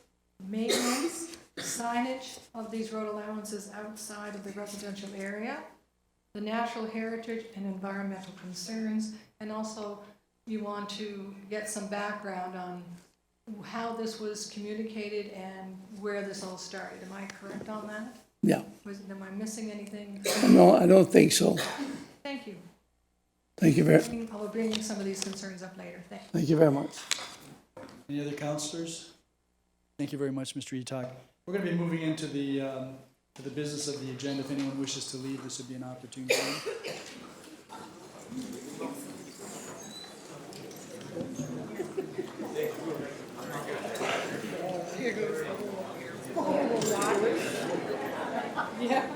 maintenance, signage of these road allowances outside of the residential area, the natural heritage and environmental concerns, and also you want to get some background on how this was communicated and where this all started. Am I correct on that? Yeah. Am I missing anything? No, I don't think so. Thank you. Thank you very, I will bring some of these concerns up later. Thank you. thank you very much. Any other councillors? Thank you very much, Mr. Etok. We're going to be moving into the business of the agenda. If anyone wishes to leave, this would be an opportune time. Yeah.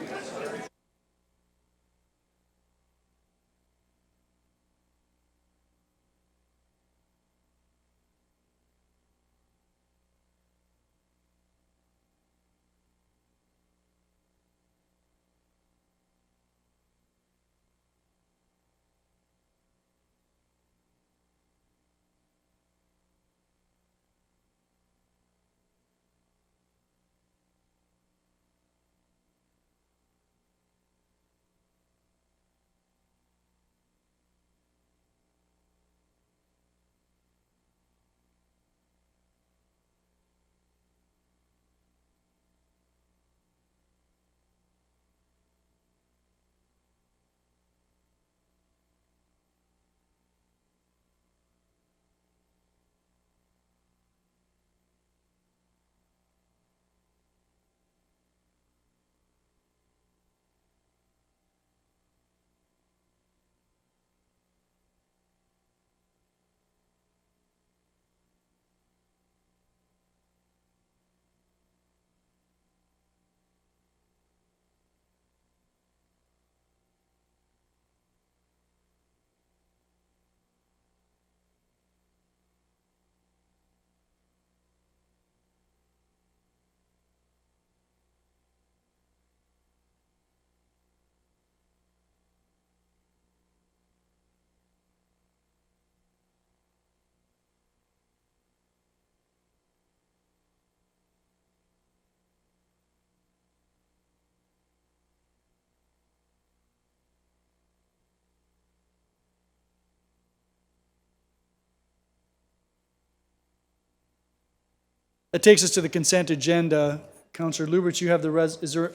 That takes us to the consent agenda. Councillor Lubberts, you have the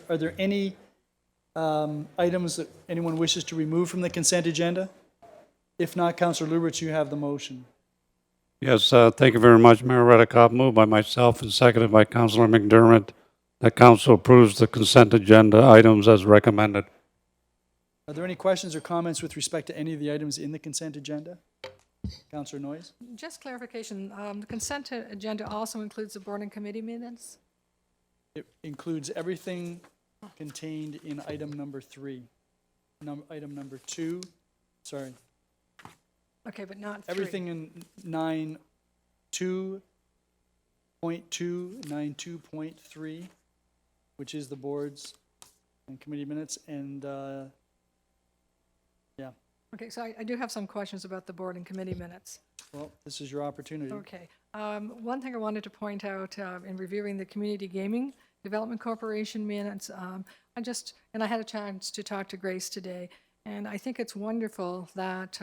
are there any items that anyone wishes to remove from the consent agenda? If not, Councillor Lubberts, you have the motion. Yes, thank you very much, Mayor Redekop. Moved by myself and seconded by Councillor McDermott that council approves the consent agenda items as recommended. Are there any questions or comments with respect to any of the items in the consent agenda? Councillor Noyes? Just clarification, the consent agenda also includes the board and committee minutes? It includes everything contained in item number 3. Item number 2, sorry. Okay, but not 3. Everything in 9.2.2, 9.2.3, which is the board's and committee minutes, and yeah. Okay, so I do have some questions about the board and committee minutes. Well, this is your opportunity. Okay. One thing I wanted to point out in reviewing the Community Gaming Development Corporation minutes, and I had a chance to talk to Grace today, and I think it's wonderful that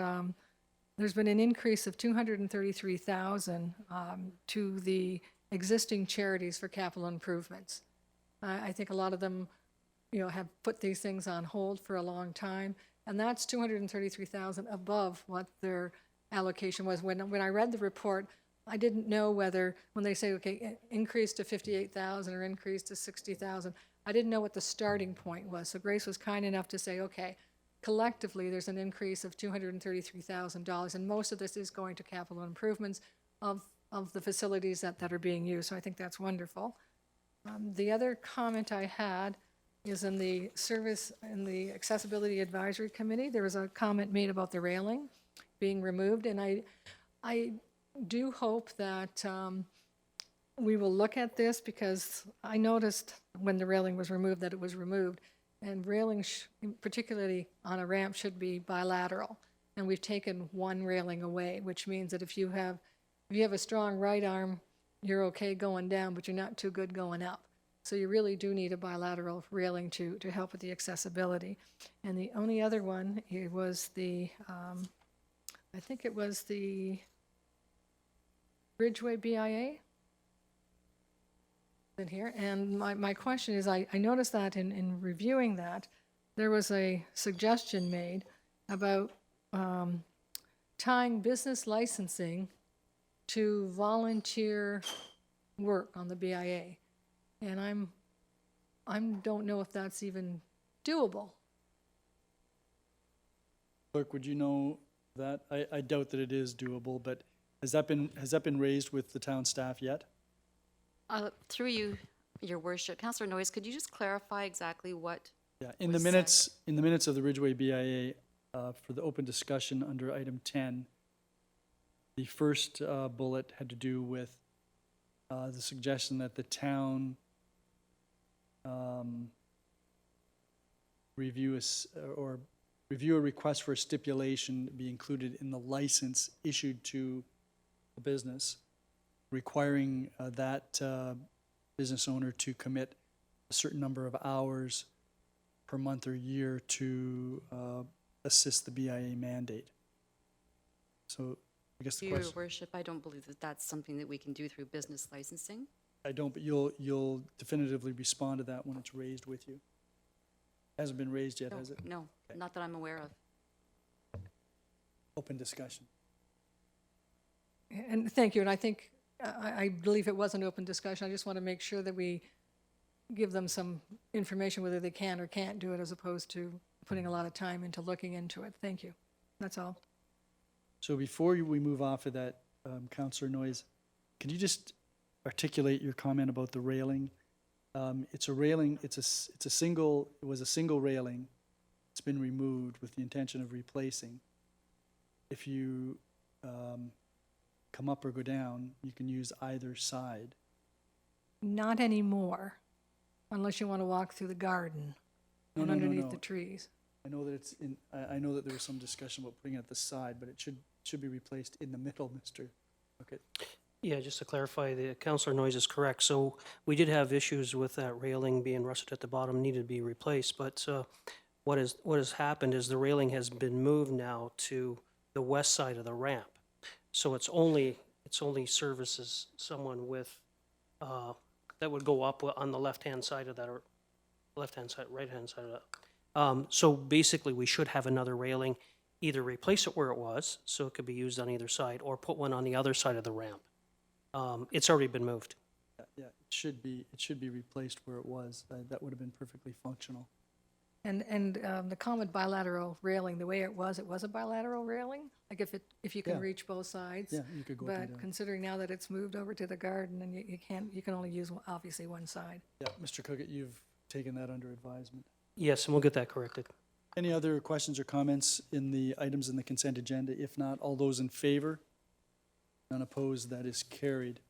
there's been an increase of $233,000 to the existing charities for capital improvements. I think a lot of them, have put these things on hold for a long time, and that's $233,000 above what their allocation was. When I read the report, I didn't know whether, when they say, okay, increase to $58,000 or increase to $60,000, I didn't know what the starting point was. So Grace was kind enough to say, okay, collectively, there's an increase of $233,000, and most of this is going to capital improvements of the facilities that are being used. So I think that's wonderful. The other comment I had is in the Accessibility Advisory Committee. There was a comment made about the railing being removed, and I do hope that we will look at this, because I noticed when the railing was removed that it was removed, and railing, particularly on a ramp, should be bilateral, and we've taken one railing away, which means that if you have a strong right arm, you're okay going down, but you're not too good going up. So you really do need a bilateral railing to help with the accessibility. And the only other one, it was I think it was the Ridgeway BIA in here. And my question is, I noticed that in reviewing that, there was a suggestion made about tying business licensing to volunteer work on the BIA. And I don't know if that's even doable. Clerk, would you know that? I doubt that it is doable, but has that been raised with the town staff yet? Through you, Your Worship, Councillor Noyes, could you just clarify exactly what? Yeah, in the minutes of the Ridgeway BIA, for the open discussion under item 10, the first bullet had to do with the suggestion that the town review a request for a stipulation to be included in the license issued to the business, requiring that business owner to commit a certain number of hours per month or year to assist the BIA mandate. So I guess the Your question, Worship, I don't believe that that's something that we can do through business licensing. I don't, but you'll definitively respond to that when it's raised with you. Hasn't been raised yet, has it? No, not that I'm aware of. Open discussion. And thank you, and I think, I believe it was an open discussion. I just want to make sure that we give them some information whether they can or can't do it, as opposed to putting a lot of time into looking into it. Thank you. That's all. So before we move off of that, Councillor Noyes, could you just articulate your comment about the railing? It's a railing, it was a single railing. It's been removed with the intention of replacing. If you come up or go down, you can use either side. Not anymore, unless you want to walk through the garden and underneath the trees. I know that it's in. I know that there was some discussion about putting it at the side, but it should be replaced in the middle, Mr. Okay. Yeah, just to clarify, the Councillor Noyes is correct. So we did have issues with that railing being rusted at the bottom, needed to be replaced. But what has happened is the railing has been moved now to the west side of the ramp. So it's only services someone with that would go up on the left-hand side of that, or left-hand side, right-hand side of that. So basically, we should have another railing, either replace it where it was, so it could be used on either side, or put one on the other side of the ramp. It's already been moved. Yeah, it should be replaced where it was. That would have been perfectly functional. And the common bilateral railing, the way it was a bilateral railing? Like if you can Yeah. reach both sides? Yeah, you could go up and But down. considering now that it's moved over to the garden and you can only use, obviously, one side. Yeah, Mr. Cookett, you've taken that under advisement. Yes, and we'll get that corrected. Any other questions or comments in the items in the consent agenda? If not, all those in favor? None opposed, that is carried.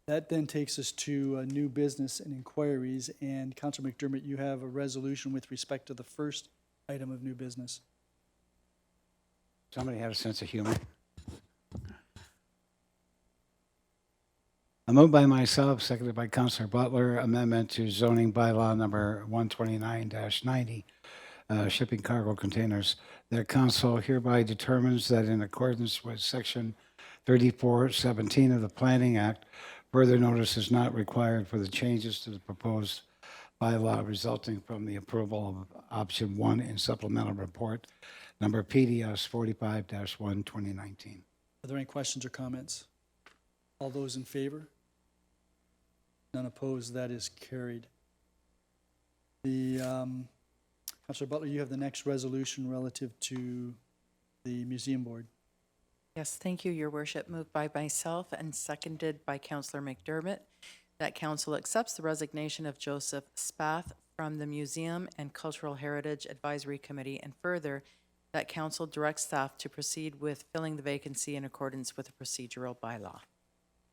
That then takes us to new business and inquiries, and Councillor McDermott, you have a resolution with respect to the first item of new business. Somebody have a sense of humor? I move by myself, seconded by Councillor Butler, amendment to zoning bylaw number 129-90, shipping cargo containers. That council hereby determines that in accordance with section 3417 of the Planning Act, further notice is not required for the changes to the proposed bylaw resulting from the approval of option 1 in supplemental report number PDS 45-1 2019. Are there any questions or comments? All those in favor? None opposed, that is carried. Councillor Butler, you have the next resolution relative to the museum board. Yes, thank you, Your Worship. Moved by myself and seconded by Councillor McDermott, that council accepts the resignation of Joseph Spath from the Museum and Cultural Heritage Advisory Committee, and further, that council directs staff to proceed with filling the vacancy in accordance with the procedural bylaw. Are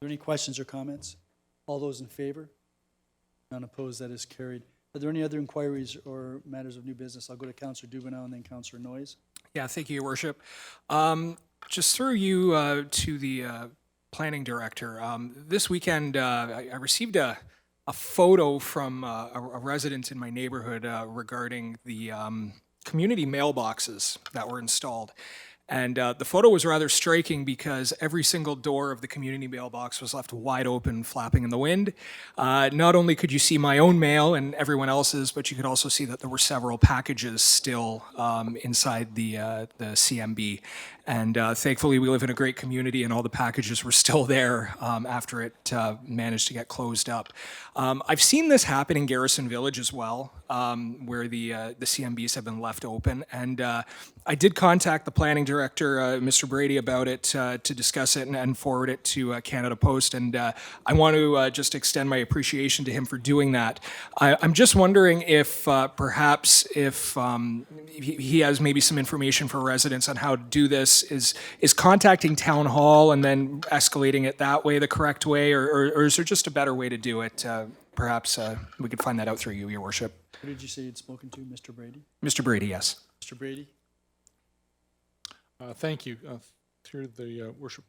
there any questions or comments? All those in favor? None opposed, that is carried. Are there any other inquiries or matters of new business? I'll go to Councillor Dubanow and then Councillor Noyes. Yeah, thank you, Your Worship. Just through you to the planning director. This weekend, I received a photo from a resident in my neighborhood regarding the community mailboxes that were installed. And the photo was rather striking because every single door of the community mailbox was left wide open, flapping in the wind. Not only could you see my own mail and everyone else's, but you could also see that there were several packages still inside the CMB. And thankfully, we live in a great community, and all the packages were still there after it managed to get closed up. I've seen this happen in Garrison Village as well, where the CMBs have been left open. And I did contact the planning director, Mr. Brady, about it to discuss it and forward it to Canada Post. And I want to just extend my appreciation to him for doing that. I'm just wondering if perhaps if he has maybe some information for residents on how to do this. Is contacting town hall and then escalating it that way the correct way, or is there just a better way to do it? Perhaps we could find that out through you, Your Worship. Who did you say you'd spoken to, Mr. Brady? Mr. Brady, yes. Mr. Brady? Thank you, through the worship.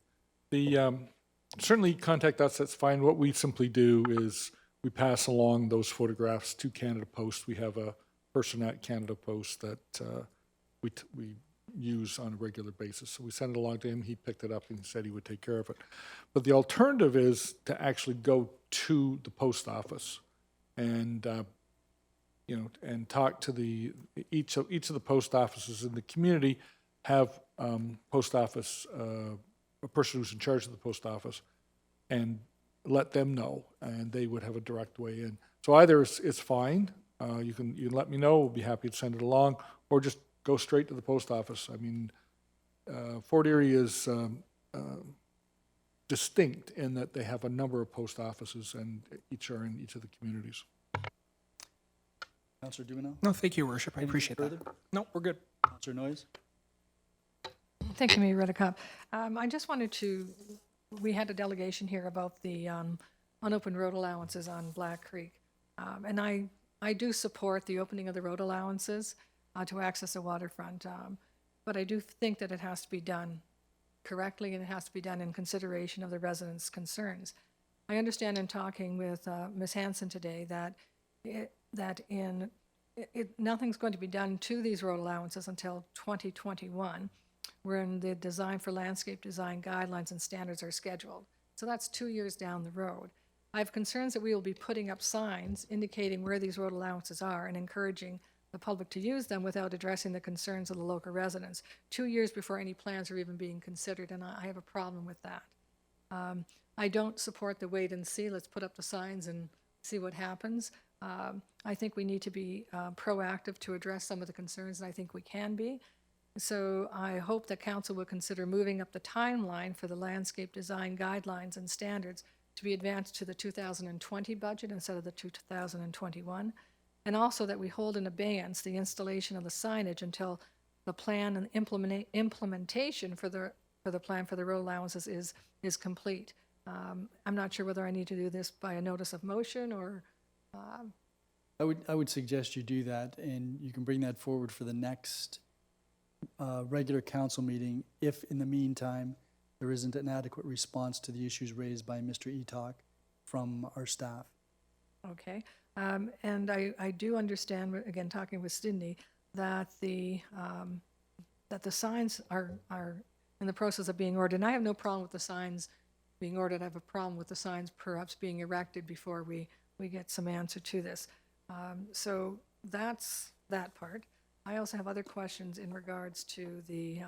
Certainly contact us, that's fine. What we simply do is we pass along those photographs to Canada Post. We have a person at Canada Post that we use on a regular basis. So we send it along to him, he picked it up and said he would take care of it. But the alternative is to actually go to the post office and and talk to each of the post offices in the community have post office, a person who's in charge of the post office, and let them know, and they would have a direct way in. So either it's fine, you can let me know, we'll be happy to send it along, or just go straight to the post office. I mean, Fort Erie is distinct in that they have a number of post offices, and each are in each of the communities. Councillor Dubanow? No, thank you, Your Worship. I Anything appreciate further? that. No, we're good. Councillor Noyes? Thank you, Mayor Redekop. I just wanted to, we had a delegation here about the unopened road allowances on Black Creek. And I do support the opening of the road allowances to access the waterfront. But I do think that it has to be done correctly, and it has to be done in consideration of the residents' concerns. I understand in talking with Ms. Hanson today that nothing's going to be done to these road allowances until 2021. when the design for landscape design guidelines and standards are scheduled. So that's 2 years down the road. I have concerns that we will be putting up signs indicating where these road allowances are and encouraging the public to use them without addressing the concerns of the local residents, 2 years before any plans are even being considered, and I have a problem with that. I don't support the wait and see, let's put up the signs and see what happens. I think we need to be proactive to address some of the concerns, and I think we can be. So I hope that council will consider moving up the timeline for the landscape design guidelines and standards to be advanced to the 2020 budget instead of the 2021. And also that we hold in abeyance the installation of the signage until the plan and implementation for the plan for the road allowances is complete. I'm not sure whether I need to do this by a notice of motion or. I would suggest you do that, and you can bring that forward for the next regular council meeting if in the meantime there isn't an adequate response to the issues raised by Mr. Etok from our staff. Okay, and I do understand, again, talking with Sydney, that the signs are in the process of being ordered. And I have no problem with the signs being ordered. I have a problem with the signs perhaps being erected before we get some answer to this. So that's that part. I also have other questions in regards to the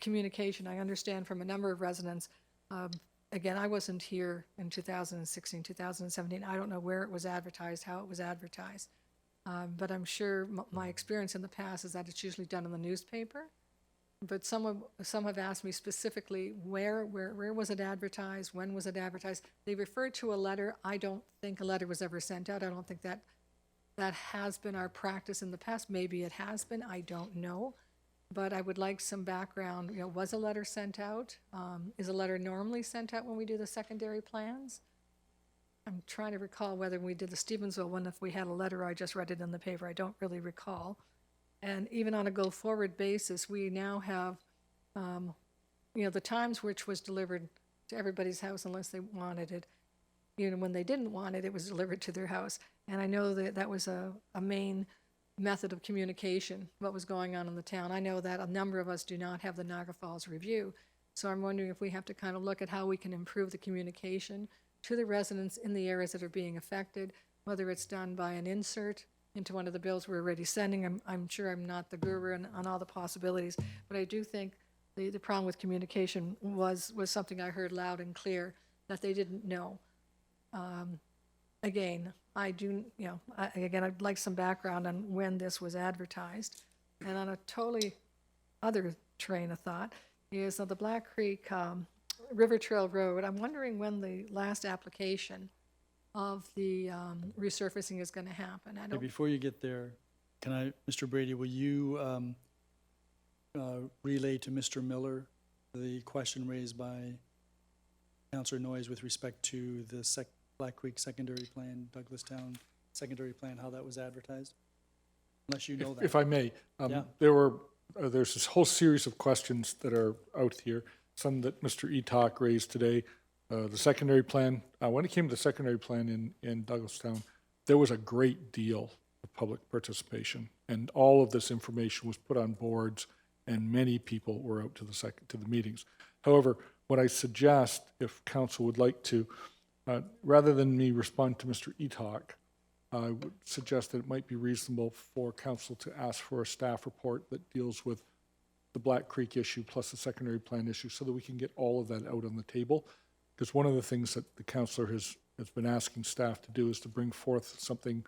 communication. I understand from a number of residents, again, I wasn't here in 2016, 2017. I don't know where it was advertised, how it was advertised. But I'm sure my experience in the past is that it's usually done in the newspaper. But some have asked me specifically where was it advertised, when was it advertised. They referred to a letter. I don't think a letter was ever sent out. I don't think that has been our practice in the past. Maybe it has been, I don't know. But I would like some background, was a letter sent out? Is a letter normally sent out when we do the secondary plans? I'm trying to recall whether we did the Stevensville one, if we had a letter, I just read it in the paper. I don't really recall. And even on a go-forward basis, we now have, the times which was delivered to everybody's house unless they wanted it. When they didn't want it, it was delivered to their house. And I know that was a main method of communication, what was going on in the town. I know that a number of us do not have the Niagara Falls Review. So I'm wondering if we have to kind of look at how we can improve the communication to the residents in the areas that are being affected, whether it's done by an insert into one of the bills we're already sending. I'm sure I'm not the guru on all the possibilities, but I do think the problem with communication was something I heard loud and clear, that they didn't know. Again, I'd like some background on when this was advertised. And on a totally other train of thought is the Black Creek River Trail Road. I'm wondering when the last application of the resurfacing is going to happen. Before you get there, Mr. Brady, will you relay to Mr. Miller the question raised by Councillor Noyes with respect to the Black Creek secondary plan, Douglastown secondary plan, how that was advertised? Unless you know that. If I may, Yeah. there's this whole series of questions that are out here, some that Mr. Etok raised today. The secondary plan, when it came to the secondary plan in Douglastown, there was a great deal of public participation, and all of this information was put on boards, and many people were out to the meetings. However, what I suggest, if council would like to, rather than me respond to Mr. Etok, I would suggest that it might be reasonable for council to ask for a staff report that deals with the Black Creek issue plus the secondary plan issue, so that we can get all of that out on the table. Because one of the things that the councillor has been asking staff to do is to bring forth something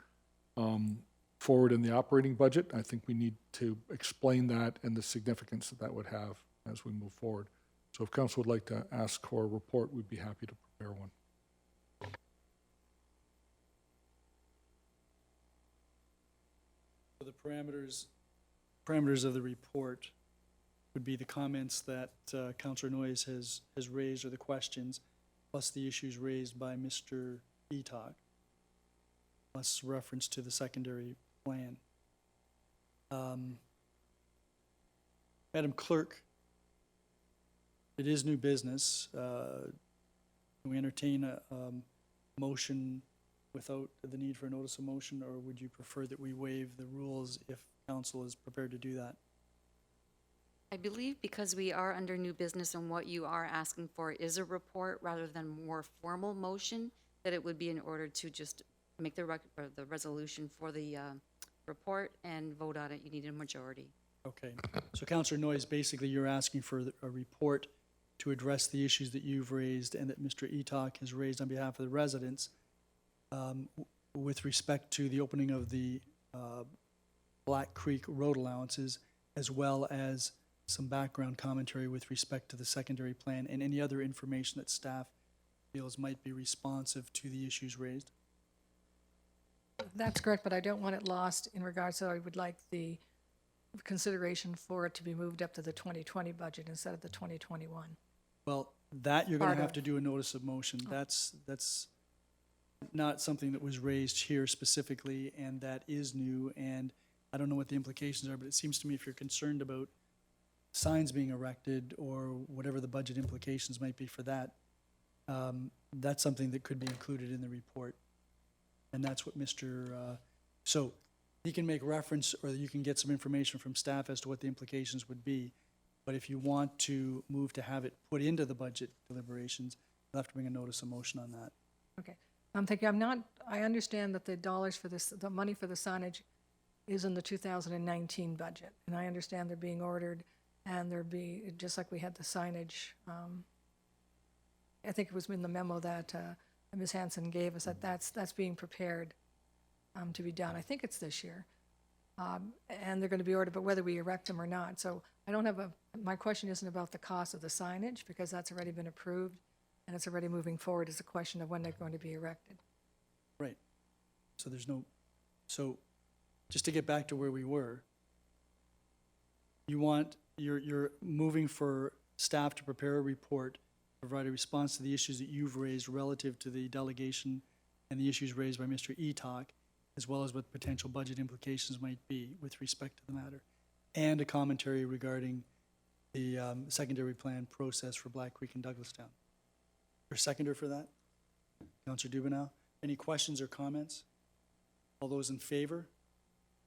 forward in the operating budget. I think we need to explain that and the significance that would have as we move forward. So if council would like to ask for a report, we'd be happy to prepare one. So the parameters of the report would be the comments that Councillor Noyes has raised, or the questions, plus the issues raised by Mr. Etok, plus reference to the secondary plan. Madam Clerk, it is new business. Can we entertain a motion without the need for a notice of motion, or would you prefer that we waive the rules if council is prepared to do that? I believe because we are under new business and what you are asking for is a report rather than more formal motion, that it would be in order to just make the the resolution for the report and vote on it, you need a majority. Okay. So Councillor Noyes, basically you're asking for a report to address the issues that you've raised and that Mr. Etok has raised on behalf of the residents with respect to the opening of the Black Creek road allowances, as well as some background commentary with respect to the secondary plan and any other information that staff feels might be responsive to the issues raised. That's correct, but I don't want it lost in regards, so I would like the consideration for it to be moved up to the 2020 budget instead of the 2021. Well, that you're going Part to have of- to do a notice of motion. That's not something that was raised here specifically, and that is new, and I don't know what the implications are, but it seems to me if you're concerned about signs being erected or whatever the budget implications might be for that, that's something that could be included in the report. And that's what so he can make reference, or you can get some information from staff as to what the implications would be. But if you want to move to have it put into the budget deliberations, you'll have to bring a notice of motion on that. Okay. I understand that the dollars for this, the money for the signage is in the 2019 budget. And I understand they're being ordered and just like we had the signage, I think it was in the memo that Ms. Hanson gave us, that's being prepared to be done. I think it's this year. And they're going to be ordered, but whether we erect them or not. So I don't have my question isn't about the cost of the signage because that's already been approved and it's already moving forward. It's a question of when they're going to be erected. Right. So so just to get back to where we were, you're moving for staff to prepare a report, provide a response to the issues that you've raised relative to the delegation and the issues raised by Mr. Etok, as well as what potential budget implications might be with respect to the matter, and a commentary regarding the secondary plan process for Black Creek and Douglastown. Your seconder for that? Councillor Dubanow. Any questions or comments? All those in favor?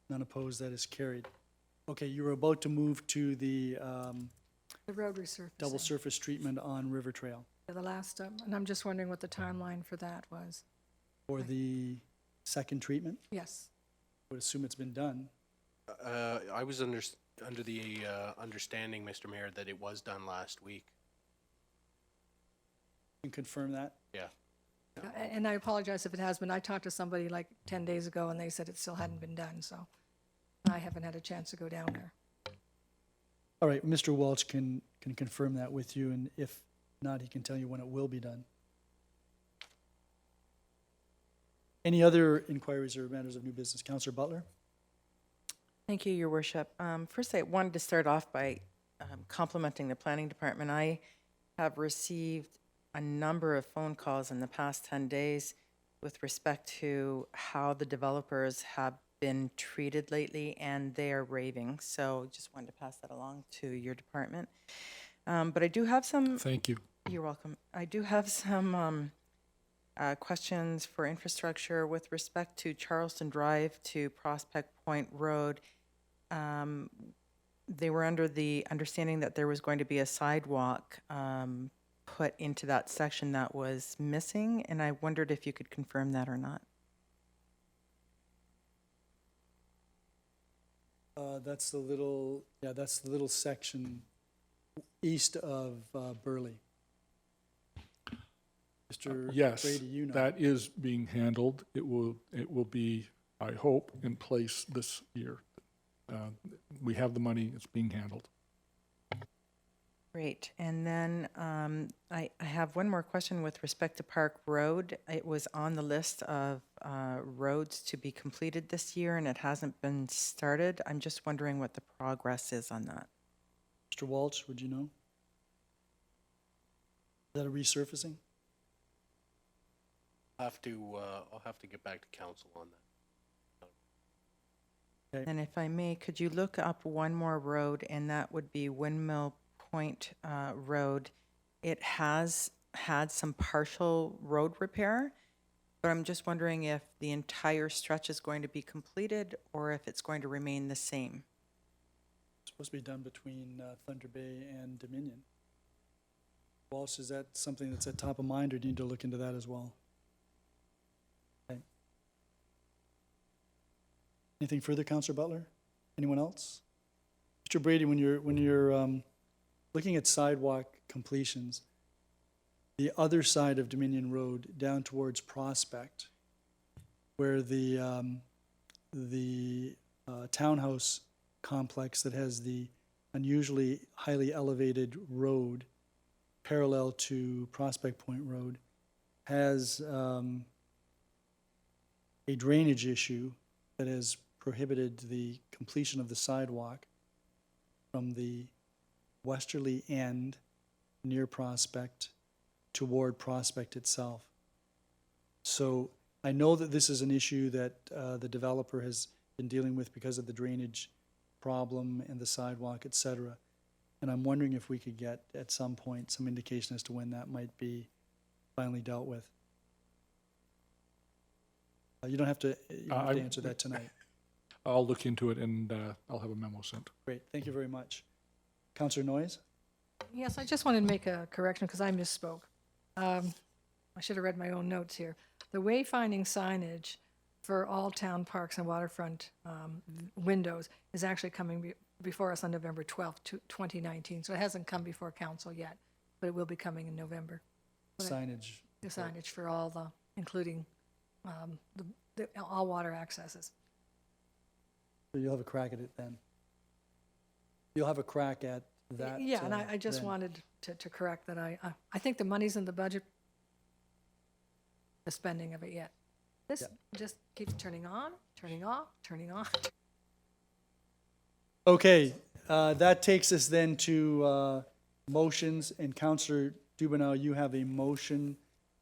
None opposed, that is carried. Okay, you were about to move to the The road resurfacing. double surface treatment on River Trail The last, and I'm just wondering what the timeline for that was. for the second treatment. Yes. I would assume it's been done. I was under the understanding, Mr. Mayor, that it was done last week. Can confirm that? Yeah. And I apologize if it has been. I talked to somebody like 10 days ago and they said it still hadn't been done, so I haven't had a chance to go down there. All right, Mr. Welch can confirm that with you, and if not, he can tell you when it will be done. Any other inquiries or matters of new business? Councillor Butler? Thank you, Your Worship. First, I wanted to start off by complimenting the Planning Department. I have received a number of phone calls in the past 10 days with respect to how the developers have been treated lately, and they are raving. So just wanted to pass that along to your department. But I do have some... Thank you. You're welcome. I do have some questions for infrastructure with respect to Charleston Drive to Prospect Point Road. They were under the understanding that there was going to be a sidewalk put into that section that was missing, and I wondered if you could confirm that or not. That's the little section east of Burley. Mr. Yes, Brady, you know. that is being handled. It will be, I hope, in place this year. We have the money, it's being handled. Great. And then I have one more question with respect to Park Road. It was on the list of roads to be completed this year, and it hasn't been started. I'm just wondering what the progress is on that. Mr. Walsh, would you know? Is that a resurfacing? I'll have to get back to council on that. Okay. And if I may, could you look up one more road, and that would be Windmill Point Road. It has had some partial road repair, but I'm just wondering if the entire stretch is going to be completed or if it's going to remain the same. supposed to be done between Thunder Bay and Dominion. Walsh, is that something that's at top of mind, or do you need to look into that as well? Okay. Anything further, Councillor Butler? Anyone else? Mr. Brady, when you're looking at sidewalk completions, the other side of Dominion Road down towards Prospect, where the townhouse complex that has the unusually highly elevated road parallel to Prospect Point Road has a drainage issue that has prohibited the completion of the sidewalk from the westerly end near Prospect toward Prospect itself. So I know that this is an issue that the developer has been dealing with because of the drainage problem and the sidewalk, et cetera. And I'm wondering if we could get, at some point, some indication as to when that might be finally dealt with. You don't have to answer that tonight. I'll look into it and I'll have a memo sent. Great, thank you very much. Councillor Noyes? Yes, I just wanted to make a correction because I misspoke. I should have read my own notes here. The wayfinding signage for all town parks and waterfront windows is actually coming before us on November 12th, 2019. So it hasn't come before council yet, but it will be coming in November. Signage. The signage for all the, including all water accesses. So you'll have a crack at it then? You'll have a crack at that? Yeah, and I just then. wanted to correct that. I think the money's in the budget, the spending of it yet. This just keeps turning on, turning off, turning on. Okay, that takes us then to motions, and Councillor Dubanow, you have a motion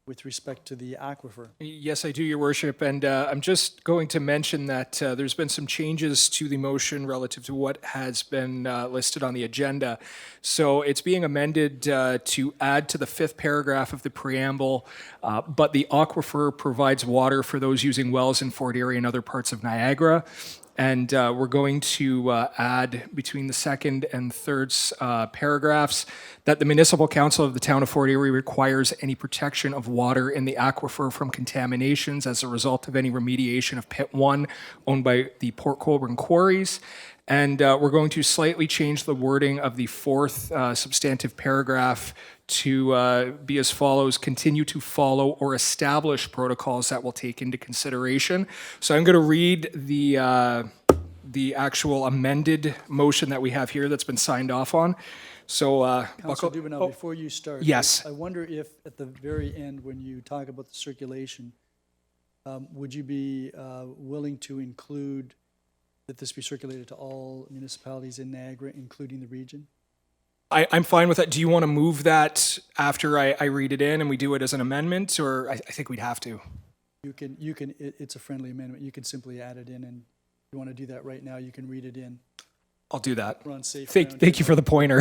with respect to the aquifer. Yes, I do, Your Worship, and I'm just going to mention that there's been some changes to the motion relative to what has been listed on the agenda. So it's being amended to add to the 5th paragraph of the preamble, but the aquifer provides water for those using wells in Fort Erie and other parts of Niagara. And we're going to add between the 2nd and 3rd paragraphs that the municipal council of the town of Fort Erie requires any protection of water in the aquifer from contaminations as a result of any remediation of Pit 1 owned by the Port Colborne Quarries. And we're going to slightly change the wording of the 4th substantive paragraph to be as follows: continue to follow or establish protocols that will take into consideration. So I'm going to read the actual amended motion that we have here that's been signed off on. So, Councillor Dubanow, before you start, yes. I wonder if at the very end, when you talk about the circulation, would you be willing to include that this be circulated to all municipalities in Niagara, including the region? I'm fine with that. Do you want to move that after I read it in and we do it as an amendment, or I think we'd have to? You can. It's a friendly amendment. You can simply add it in, and if you want to do that right now, you can read it in. I'll do that. We're on safe ground. Thank you for the pointer.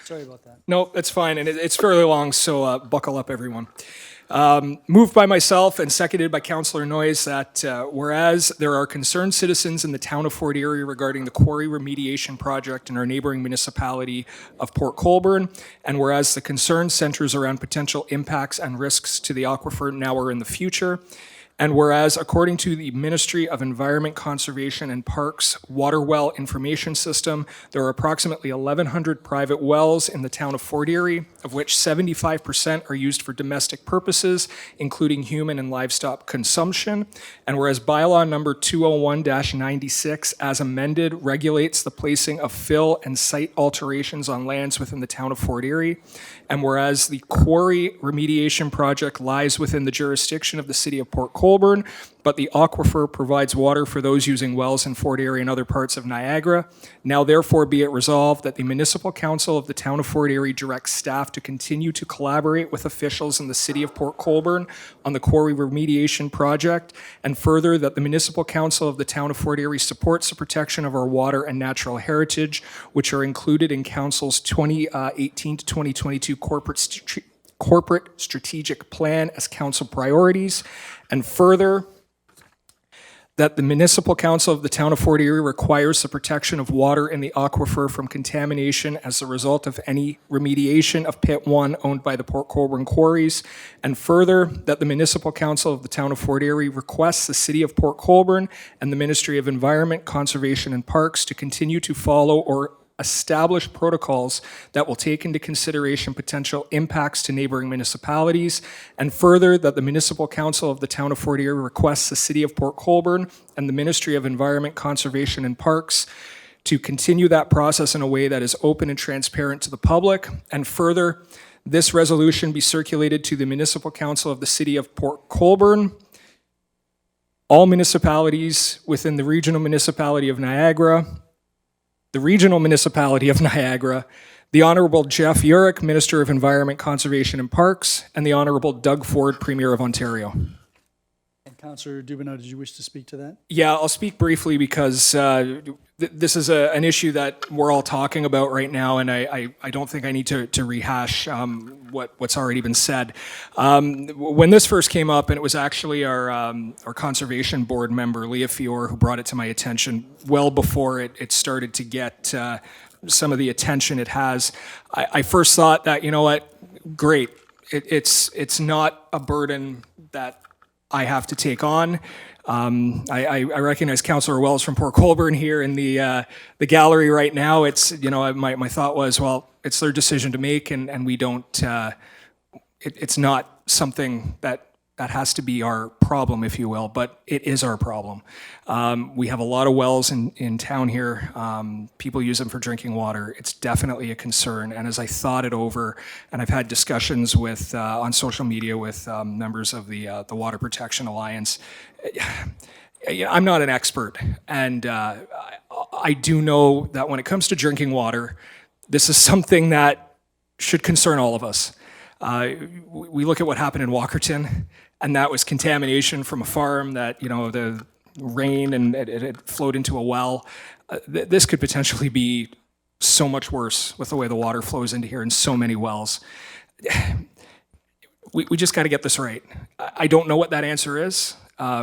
Sorry about that. No, that's fine, and it's fairly long, so buckle up, everyone. Moved by myself and seconded by Councillor Noyes that whereas there are concerned citizens in the town of Fort Erie regarding the quarry remediation project in our neighboring municipality of Port Colborne, and whereas the concern centers around potential impacts and risks to the aquifer now or in the future, and whereas, according to the Ministry of Environment, Conservation and Parks Water Well Information System, there are approximately 1,100 private wells in the town of Fort Erie, of which 75% are used for domestic purposes, including human and livestock consumption. And whereas bylaw number 201-96, as amended, regulates the placing of fill and site alterations on lands within the town of Fort Erie, and whereas the quarry remediation project lies within the jurisdiction of the city of Port Colborne, but the aquifer provides water for those using wells in Fort Erie and other parts of Niagara. Now therefore be it resolved that the municipal council of the town of Fort Erie directs staff to continue to collaborate with officials in the city of Port Colborne on the quarry remediation project, and further that the municipal council of the town of Fort Erie supports the protection of our water and natural heritage, which are included in council's 2018 to 2022 corporate strategic plan as council priorities, and further that the municipal council of the town of Fort Erie requires the protection of water in the aquifer from contamination as a result of any remediation of Pit 1 owned by the Port Colborne Quarries, and further, that the municipal council of the town of Fort Erie requests the city of Port Colborne and the Ministry of Environment, Conservation and Parks to continue to follow or establish protocols that will take into consideration potential impacts to neighboring municipalities, and further, that the municipal council of the town of Fort Erie requests the city of Port Colborne and the Ministry of Environment, Conservation and Parks to continue that process in a way that is open and transparent to the public, and further, this resolution be circulated to the municipal council of the city of Port Colborne, all municipalities within the regional municipality of Niagara, the regional municipality of Niagara, the Honourable Jeff Urick, Minister of Environment, Conservation and Parks, and the Honourable Doug Ford, Premier of Ontario. And Councillor Dubanow, did you wish to speak to that? Yeah, I'll speak briefly because this is an issue that we're all talking about right now, and I don't think I need to rehash what's already been said. When this first came up, and it was actually our Conservation Board member, Leah Fior, who brought it to my attention well before it started to get some of the attention it has, I first thought that, you know what, great. It's not a burden that I have to take on. I recognize Councillor Wells from Port Colborne here in the gallery right now. It's, you know, my thought was, well, it's their decision to make, and we don't. It's not something that has to be our problem, if you will, but it is our problem. We have a lot of wells in town here. People use them for drinking water. It's definitely a concern. And as I thought it over, and I've had discussions with on social media with members of the Water Protection Alliance, I'm not an expert, and I do know that when it comes to drinking water, this is something that should concern all of us. We look at what happened in Walkerton, and that was contamination from a farm that, you know, the rain and it flowed into a well. This could potentially be so much worse with the way the water flows into here in so many wells. We just got to get this right. I don't know what that answer is.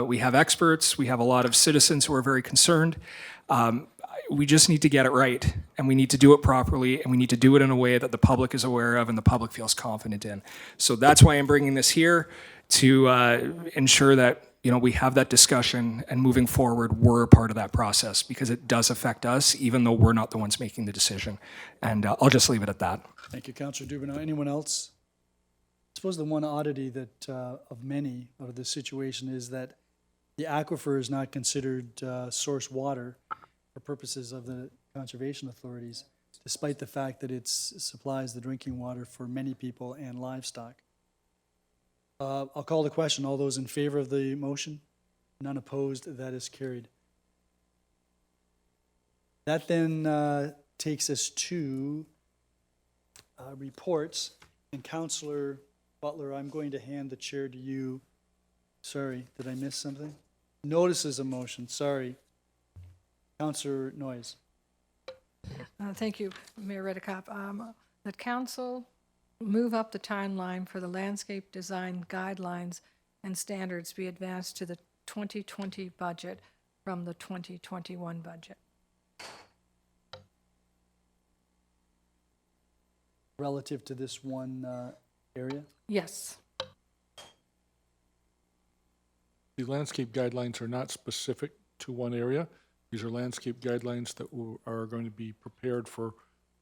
We have experts. We have a lot of citizens who are very concerned. We just need to get it right, and we need to do it properly, and we need to do it in a way that the public is aware of and the public feels confident in. So that's why I'm bringing this here, to ensure that, you know, we have that discussion, and moving forward, we're a part of that process, because it does affect us, even though we're not the ones making the decision. And I'll just leave it at that. Thank you, Councillor Dubanow. Anyone else? I suppose the one oddity that of many out of this situation is that the aquifer is not considered source water for purposes of the conservation authorities, despite the fact that it supplies the drinking water for many people and livestock. I'll call the question. All those in favor of the motion? None opposed. That is carried. That then takes us to reports. And Councillor Butler, I'm going to hand the chair to you. Sorry, did I miss something? Notices of motion, sorry. Councillor Noyes. Thank you, Mayor Redekop. That council move up the timeline for the landscape design guidelines and standards be advanced to the 2020 budget from the 2021 budget. Relative to this one area? Yes. The landscape guidelines are not specific to one area. These are landscape guidelines that are going to be prepared for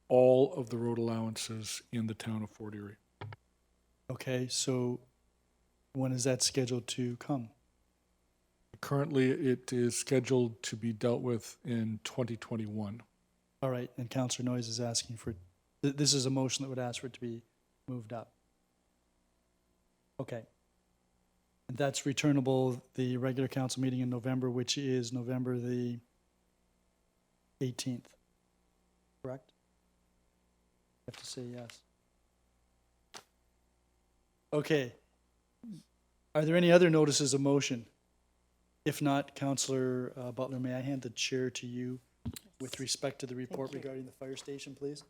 all of the road allowances in the town of Fort Erie. Okay, so when is that scheduled to come? Currently, it is scheduled to be dealt with in 2021. All right, and Councillor Noyes is asking for, this is a motion that would ask for it to be moved up. Okay. And that's returnable the regular council meeting in November, which is November the 18th, correct? I have to say yes. Okay. Are there any other notices of motion? If not, Councillor Butler, may I hand the chair to you with respect to the report regarding the fire station, please?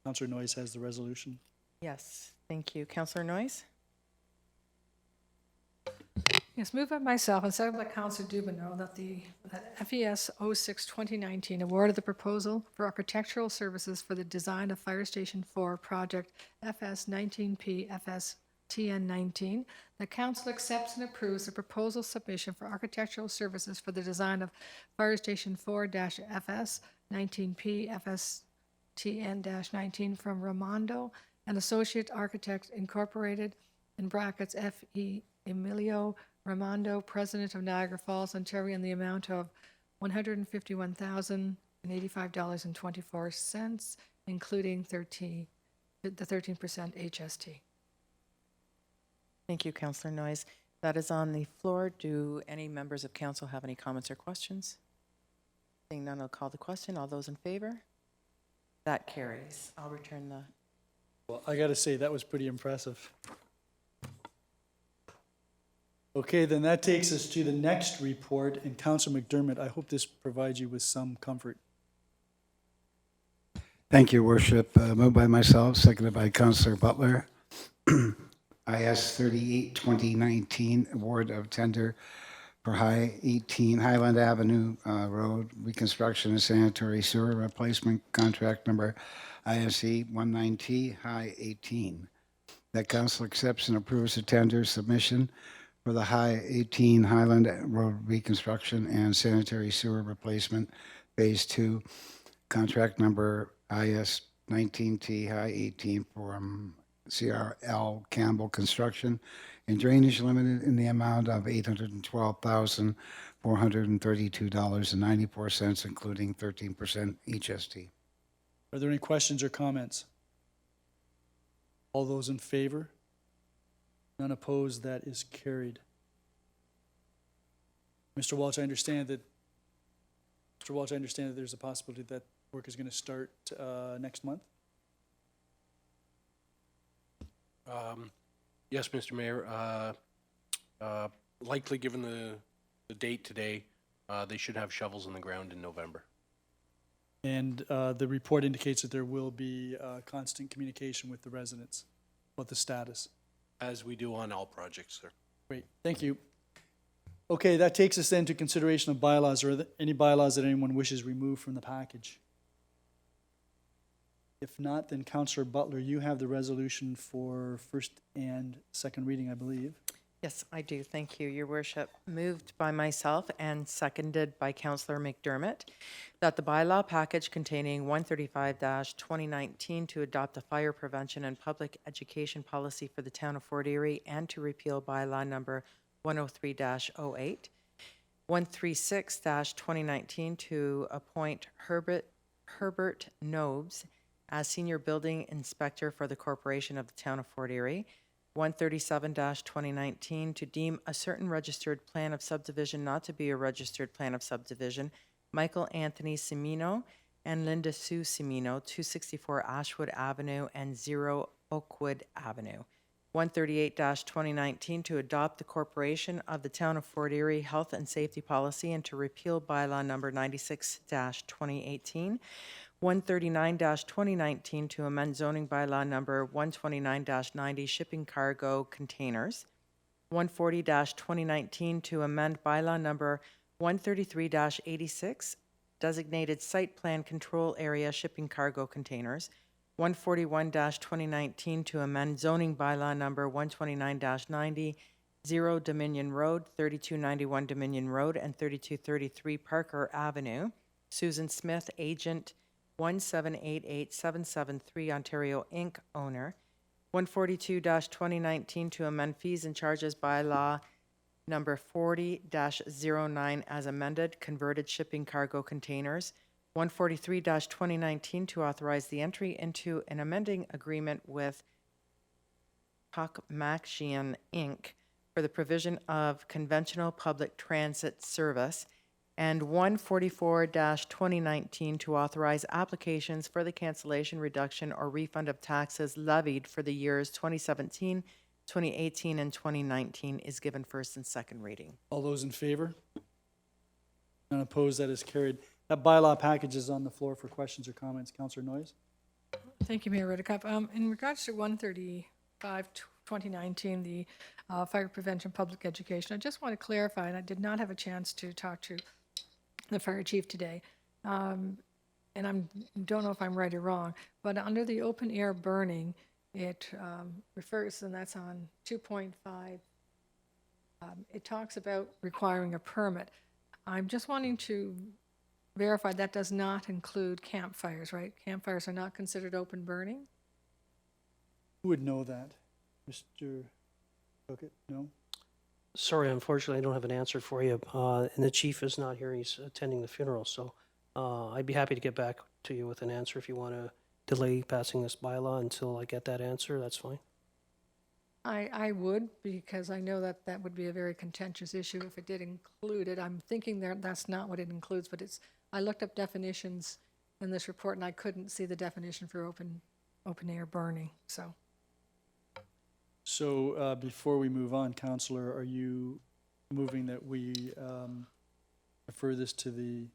Councillor Noyes has the resolution. Yes, thank you. Councillor Noyes? Yes, moved by myself and seconded by Councillor Dubanow that that FES 06-2019 awarded the proposal for architectural services for the design of Fire Station 4 project FS 19P FS TN 19. The council accepts and approves the proposal submission for architectural services for the design of Fire Station 4-FS 19P FS TN-19 from Ramondo and Associate Architect Incorporated, in brackets F.E. Emilio Ramondo, President of Niagara Falls, Ontario, in the amount of $151,085.24, including the 13% HST. Thank you, Councillor Noyes. That is on the floor. Do any members of council have any comments or questions? Seeing none, I'll call the question. All those in favor? That carries. I'll return the... Well, I got to say, that was pretty impressive. Okay, then that takes us to the next report, and Councillor McDermott, I hope this provides you with some comfort. Thank you, Worship. Moved by myself, seconded by Councillor Butler. IS 38 2019 award of tender for Highland Avenue Road reconstruction and sanitary sewer replacement contract number ISE 19T High 18. That council accepts and approves the tender submission for the High 18 Highland Road reconstruction and sanitary sewer replacement phase 2 contract number IS 19T High 18 from CRL Campbell Construction and Drainage Limited in the amount of $812,432.94, including 13% HST. Are there any questions or comments? All those in favor? None opposed, that is carried. Mr. Walsh, I understand that there's a possibility that work is going to start next month? Yes, Mr. Mayor. Likely, given the date today, they should have shovels in the ground in November. And the report indicates that there will be constant communication with the residents about the status. As we do on all projects, sir. Great, thank you. Okay, that takes us then to consideration of bylaws. Are there any bylaws that anyone wishes removed from the package? If not, then Councillor Butler, you have the resolution for first and second reading, I believe. Yes, I do. Thank you, Your Worship. Moved by myself and seconded by Councillor McDermott that the bylaw package containing 135-2019 to adopt a fire prevention and public education policy for the town of Fort Erie and to repeal bylaw number 103-08, 136-2019 to appoint Herbert Nobes as Senior Building Inspector for the Corporation of the Town of Fort Erie, 137-2019 to deem a certain registered plan of subdivision not to be a registered plan of subdivision, Michael Anthony Cimino and Linda Sue Cimino, 264 Ashwood Avenue and 0 Oakwood Avenue. 138-2019 to adopt the Corporation of the Town of Fort Erie Health and Safety Policy and to repeal bylaw number 96-2018. 139-2019 to amend zoning bylaw number 129-90 shipping cargo containers. 140-2019 to amend bylaw number 133-86 designated site plan control area shipping cargo containers. 141-2019 to amend zoning bylaw number 129-90 0 Dominion Road, 3291 Dominion Road, and 3233 Parker Avenue. Susan Smith, agent 1788773 Ontario Inc. owner. 142-2019 to amend fees and charges by law number 40-09 as amended, converted shipping cargo containers. 143-2019 to authorize the entry into an amending agreement with Macgian Inc. for the provision of conventional public transit service. And 144-2019 to authorize applications for the cancellation, reduction, or refund of taxes levied for the years 2017, 2018, and 2019 is given first and second reading. All those in favor? None opposed, that is carried. That bylaw package is on the floor for questions or comments. Councillor Noyes? Thank you, Mayor Redekop. In regards to 135-2019, the fire prevention, public education. I just want to clarify, and I did not have a chance to talk to the fire chief today. And I don't know if I'm right or wrong, but under the open air burning, it refers, and that's on 2.5, it talks about requiring a permit. I'm just wanting to verify that does not include campfires, right? Campfires are not considered open burning? Who would know that? Mr. Cookett? No? Sorry, unfortunately, I don't have an answer for you. And the chief is not here. He's attending the funeral. So I'd be happy to get back to you with an answer if you want to delay passing this bylaw until I get that answer. That's fine. I would, because I know that that would be a very contentious issue if it did include it. I'm thinking that's not what it includes, but I looked up definitions in this report and I couldn't see the definition for open air burning, so. So before we move on, Councillor, are you moving that we refer this to the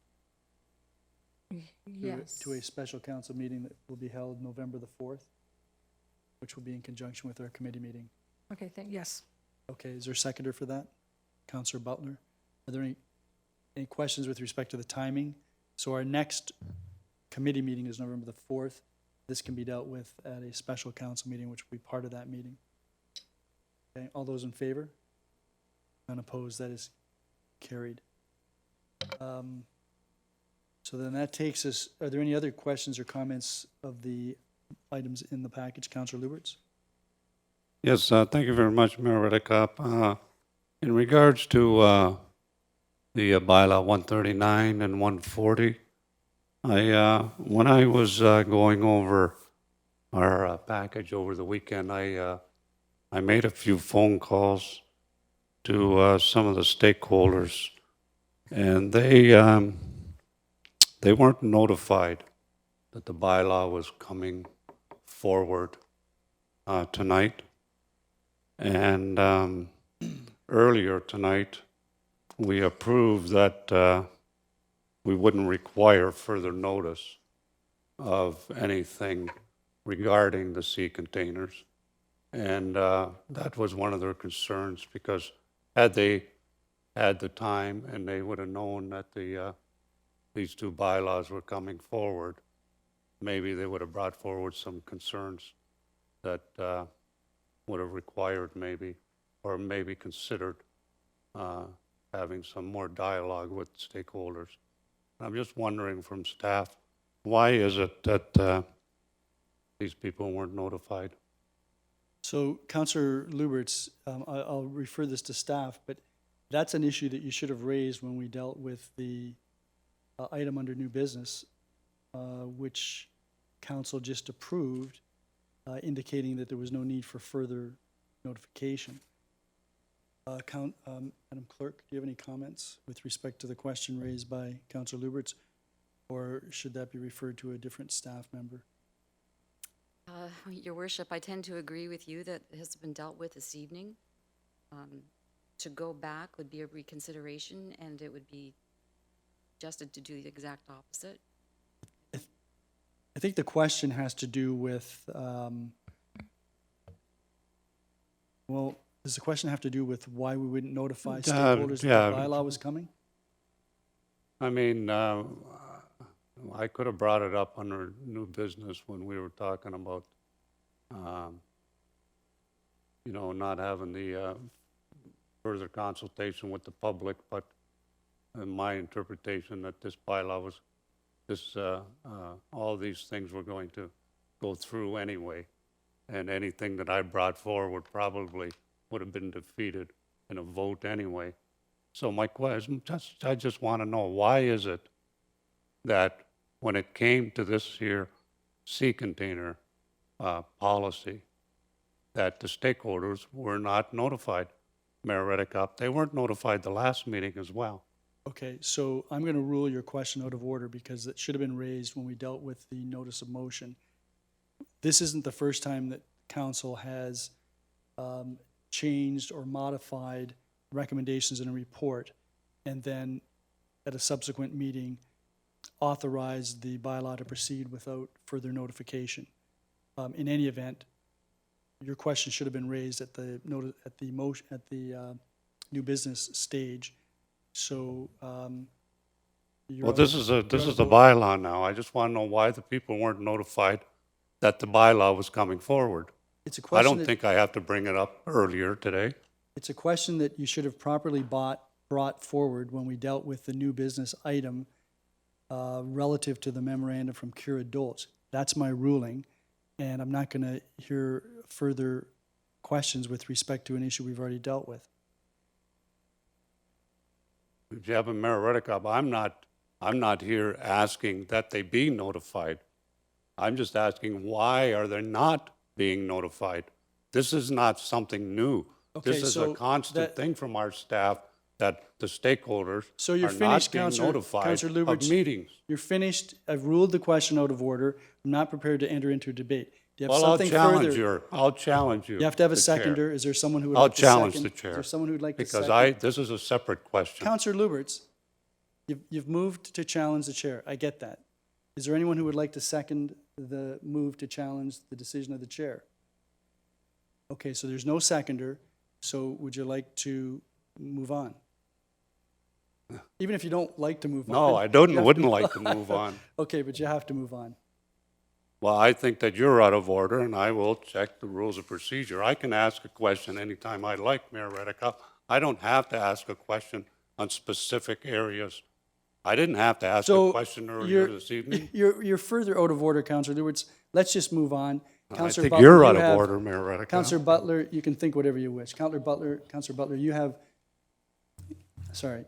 Yes. to a special council meeting that will be held November the 4th, which will be in conjunction with our committee meeting? Okay, yes. Okay, is there a seconder for that? Councillor Butler? Are there any questions with respect to the timing? So our next committee meeting is November the 4th. This can be dealt with at a special council meeting, which will be part of that meeting. Okay, all those in favor? None opposed, that is carried. So then that takes us, are there any other questions or comments of the items in the package? Councillor Lubberts? Yes, thank you very much, Mayor Redekop. In regards to the bylaw 139 and 140, when I was going over our package over the weekend, I made a few phone calls to some of the stakeholders, and they weren't notified that the bylaw was coming forward tonight. And earlier tonight, we approved that we wouldn't require further notice of anything regarding the sea containers. And that was one of their concerns, because had they had the time and they would have known that these two bylaws were coming forward, maybe they would have brought forward some concerns that would have required maybe, or maybe considered having some more dialogue with stakeholders. I'm just wondering from staff, why is it that these people weren't notified? So Councillor Lubberts, I'll refer this to staff, but that's an issue that you should have raised when we dealt with the item under new business, which council just approved, indicating that there was no need for further notification. Madam Clerk, do you have any comments with respect to the question raised by Councillor Lubberts, or should that be referred to a different staff member? Your worship, I tend to agree with you that it has been dealt with this evening. To go back would be a reconsideration, and it would be suggested to do the exact opposite. I think the question has to do with, well, does the question have to do with why we wouldn't notify stakeholders that the bylaw was coming? I mean, I could have brought it up under new business when we were talking about, you know, not having the further consultation with the public, but in my interpretation that this bylaw was, all these things were going to go through anyway, and anything that I brought forward probably would have been defeated in a vote anyway. So my question, I just want to know, why is it that when it came to this here sea container policy, that the stakeholders were not notified? Mayor Redekop, they weren't notified the last meeting as well. Okay, so I'm going to rule your question out of order because it should have been raised when we dealt with the notice of motion. This isn't the first time that council has changed or modified recommendations in a report and then at a subsequent meeting authorized the bylaw to proceed without further notification. In any event, your question should have been raised at the new business stage. So, you're Well, out this of- is you're a, out this of is a order. bylaw now. I just want to know why the people weren't notified that the bylaw was coming forward. It's a I question don't that, think I have to bring it up earlier today. it's a question that you should have properly brought forward when we dealt with the new business item relative to the memorandum from Cura Dulce. That's my ruling, and I'm not going to hear further questions with respect to an issue we've already dealt with. If you have a Mayor Redekop, I'm not here asking that they be notified. I'm just asking, why are they not being notified? This is not something new. Okay, This is so a constant that- thing from our staff that the stakeholders So you're are not finished, being Councillor notified of Lubberts. meetings. You're finished. I've ruled the question out of order. I'm not prepared to enter into a debate. Do you have Well, I'll something challenge further? I'll challenge you. You have to have a the chair. seconder. Is there someone who would I'll like to second? challenge the Is chair. there someone who would like to Because second? this is a separate question. Councillor Lubberts, you've moved to challenge the chair. I get that. Is there anyone who would like to second the move to challenge the decision of the chair? Okay, so there's no seconder, so would you like to move on? Even if you don't like to move on. No, I you have wouldn't like to move on. Okay, but you have to move on. Well, I think that you're out of order, and I will check the rules of procedure. I can ask a question anytime I like, Mayor Redekop. I don't have to ask a question on specific areas. I didn't have to ask a So question earlier you're, this evening. you're further out of order, Councillor Lubberts. Let's just move on. I Councillor think Butler, you're you out of have- order, Mayor Redekop. Councillor Butler, you can think whatever you wish. Councillor Butler, you have, sorry,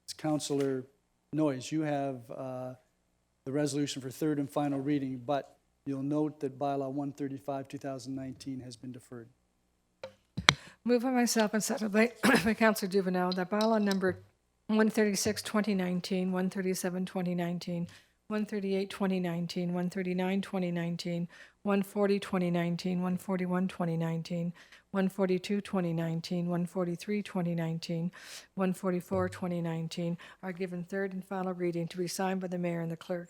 it's Councillor Noyes, you have the resolution for third and final reading, but you'll note that bylaw 135, 2019 has been deferred. Moved by myself and seconded by Councillor Dubanow that bylaw number 136, 2019, 137, 2019, 138, 2019, 139, 2019, 140, 2019, 141, 2019, 142, 2019, 143, 2019, 144, 2019 are given third and final reading to be signed by the mayor and the clerk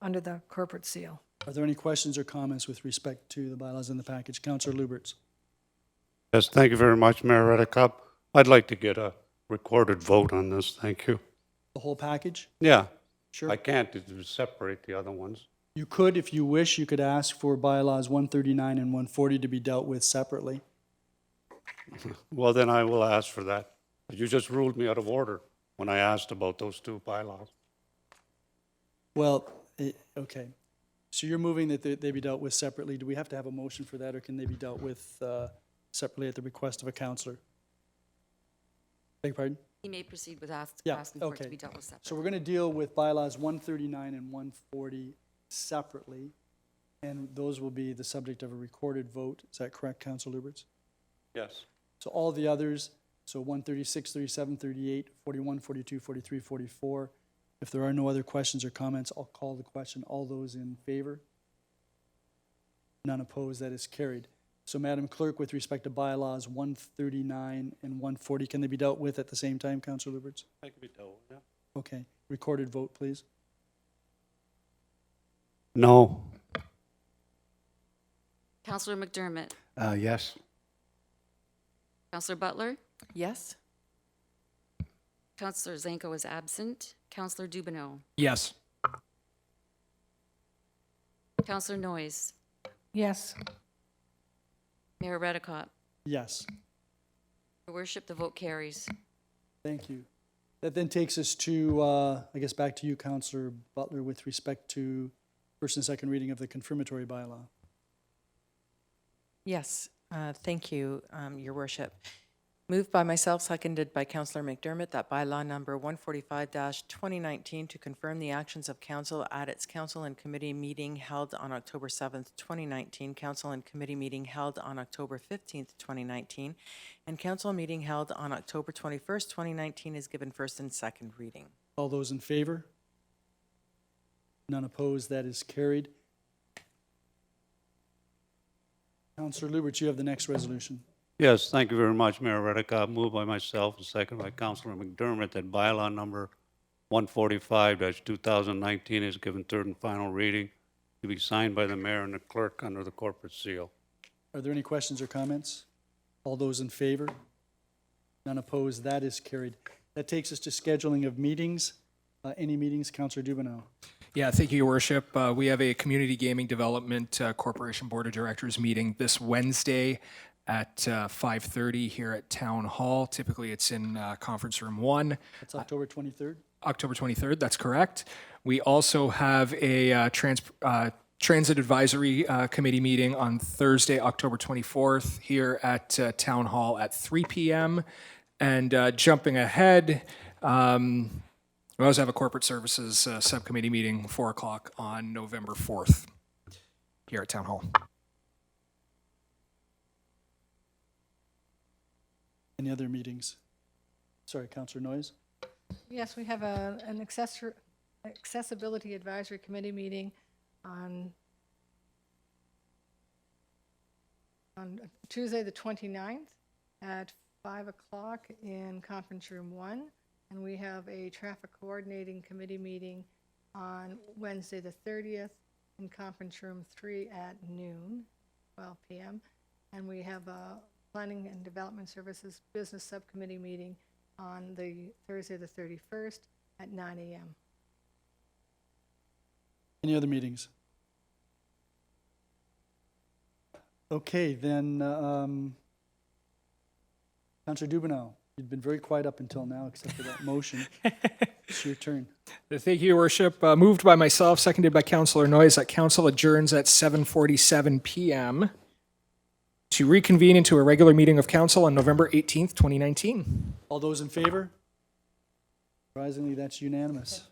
under the corporate seal. Are there any questions or comments with respect to the bylaws in the package? Councillor Lubberts. Yes, thank you very much, Mayor Redekop. I'd like to get a recorded vote on this, thank you. The whole package? Yeah, Sure. I can't separate the other ones. You could, if you wish, you could ask for bylaws 139 and 140 to be dealt with separately. Well, then I will ask for that. You just ruled me out of order when I asked about those two bylaws. Well, okay. So you're moving that they be dealt with separately. Do we have to have a motion for that, or can they be dealt with separately at the request of a councillor? Beg your pardon? He may proceed with Yeah, asking for it to okay. be dealt with separately. So we're going to deal with bylaws 139 and 140 separately, and those will be the subject of a recorded vote. Is that correct, Councillor Lubberts? Yes. So all the others, so 136, 37, 38, 41, 42, 43, 44. If there are no other questions or comments, I'll call the question. All those in favor? None opposed, that is carried. So Madam Clerk, with respect to bylaws 139 and 140, can they be dealt with at the same time, Councillor Lubberts? That could be dealt with, yeah. Okay, recorded vote, please. No. Councillor McDermott, Yes. Councillor Butler, Yes? Councillor Zanko is absent, Councillor Dubanow, Yes. Councillor Noyes, Yes. Mayor Redekop. Yes, Your worship, the vote carries. thank you. That then takes us to, I guess, back to you, Councillor Butler, with respect to first and second reading of the confirmatory bylaw. Yes, thank you, Your Worship. Moved by myself, seconded by Councillor McDermott, that bylaw number 145-2019 to confirm the actions of council at its council and committee meeting held on October 7th, 2019, council and committee meeting held on October 15th, 2019, and council meeting held on October 21st, 2019 is given first and second reading. All those in favor? None opposed, that is carried. Councillor Lubberts, you have the next resolution. Yes, thank you very much, Mayor Redekop. Moved by myself and seconded by Councillor McDermott that bylaw number 145-2019 is given third and final reading to be signed by the mayor and the clerk under the corporate seal. Are there any questions or comments? All those in favor? None opposed, that is carried. That takes us to scheduling of meetings. Any meetings, Councillor Dubanow? Yeah, thank you, Your Worship. We have a Community Gaming Development Corporation Board of Directors meeting this Wednesday at 5:30 here at Town Hall. Typically, it's in Conference Room 1. That's October 23rd? October 23rd, that's correct. We also have a Transit Advisory Committee meeting on Thursday, October 24th here at Town Hall at 3 p.m. And jumping ahead, we also have a Corporate Services Subcommittee meeting, 4 o'clock on November 4th here at Town Hall. Any other meetings? Sorry, Councillor Noyes? Yes, we have an Accessibility Advisory Committee meeting on Tuesday, the 29th at 5 o'clock in Conference Room 1. And we have a Traffic Coordinating Committee meeting on Wednesday, the 30th in Conference Room 3 at noon, 12 p.m. And we have a Planning and Development Services Business Subcommittee meeting on the Thursday, the 31st at 9 a.m. Any other meetings? Okay, then, Councillor Dubanow, you've been very quiet up until now, except for that motion. It's your turn. Thank you, Your Worship. Moved by myself, seconded by Councillor Noyes, that council adjourns at 7:47 p.m. to reconvene into a regular meeting of council on November 18th, 2019. All those in favor? Surprisingly, that's unanimous.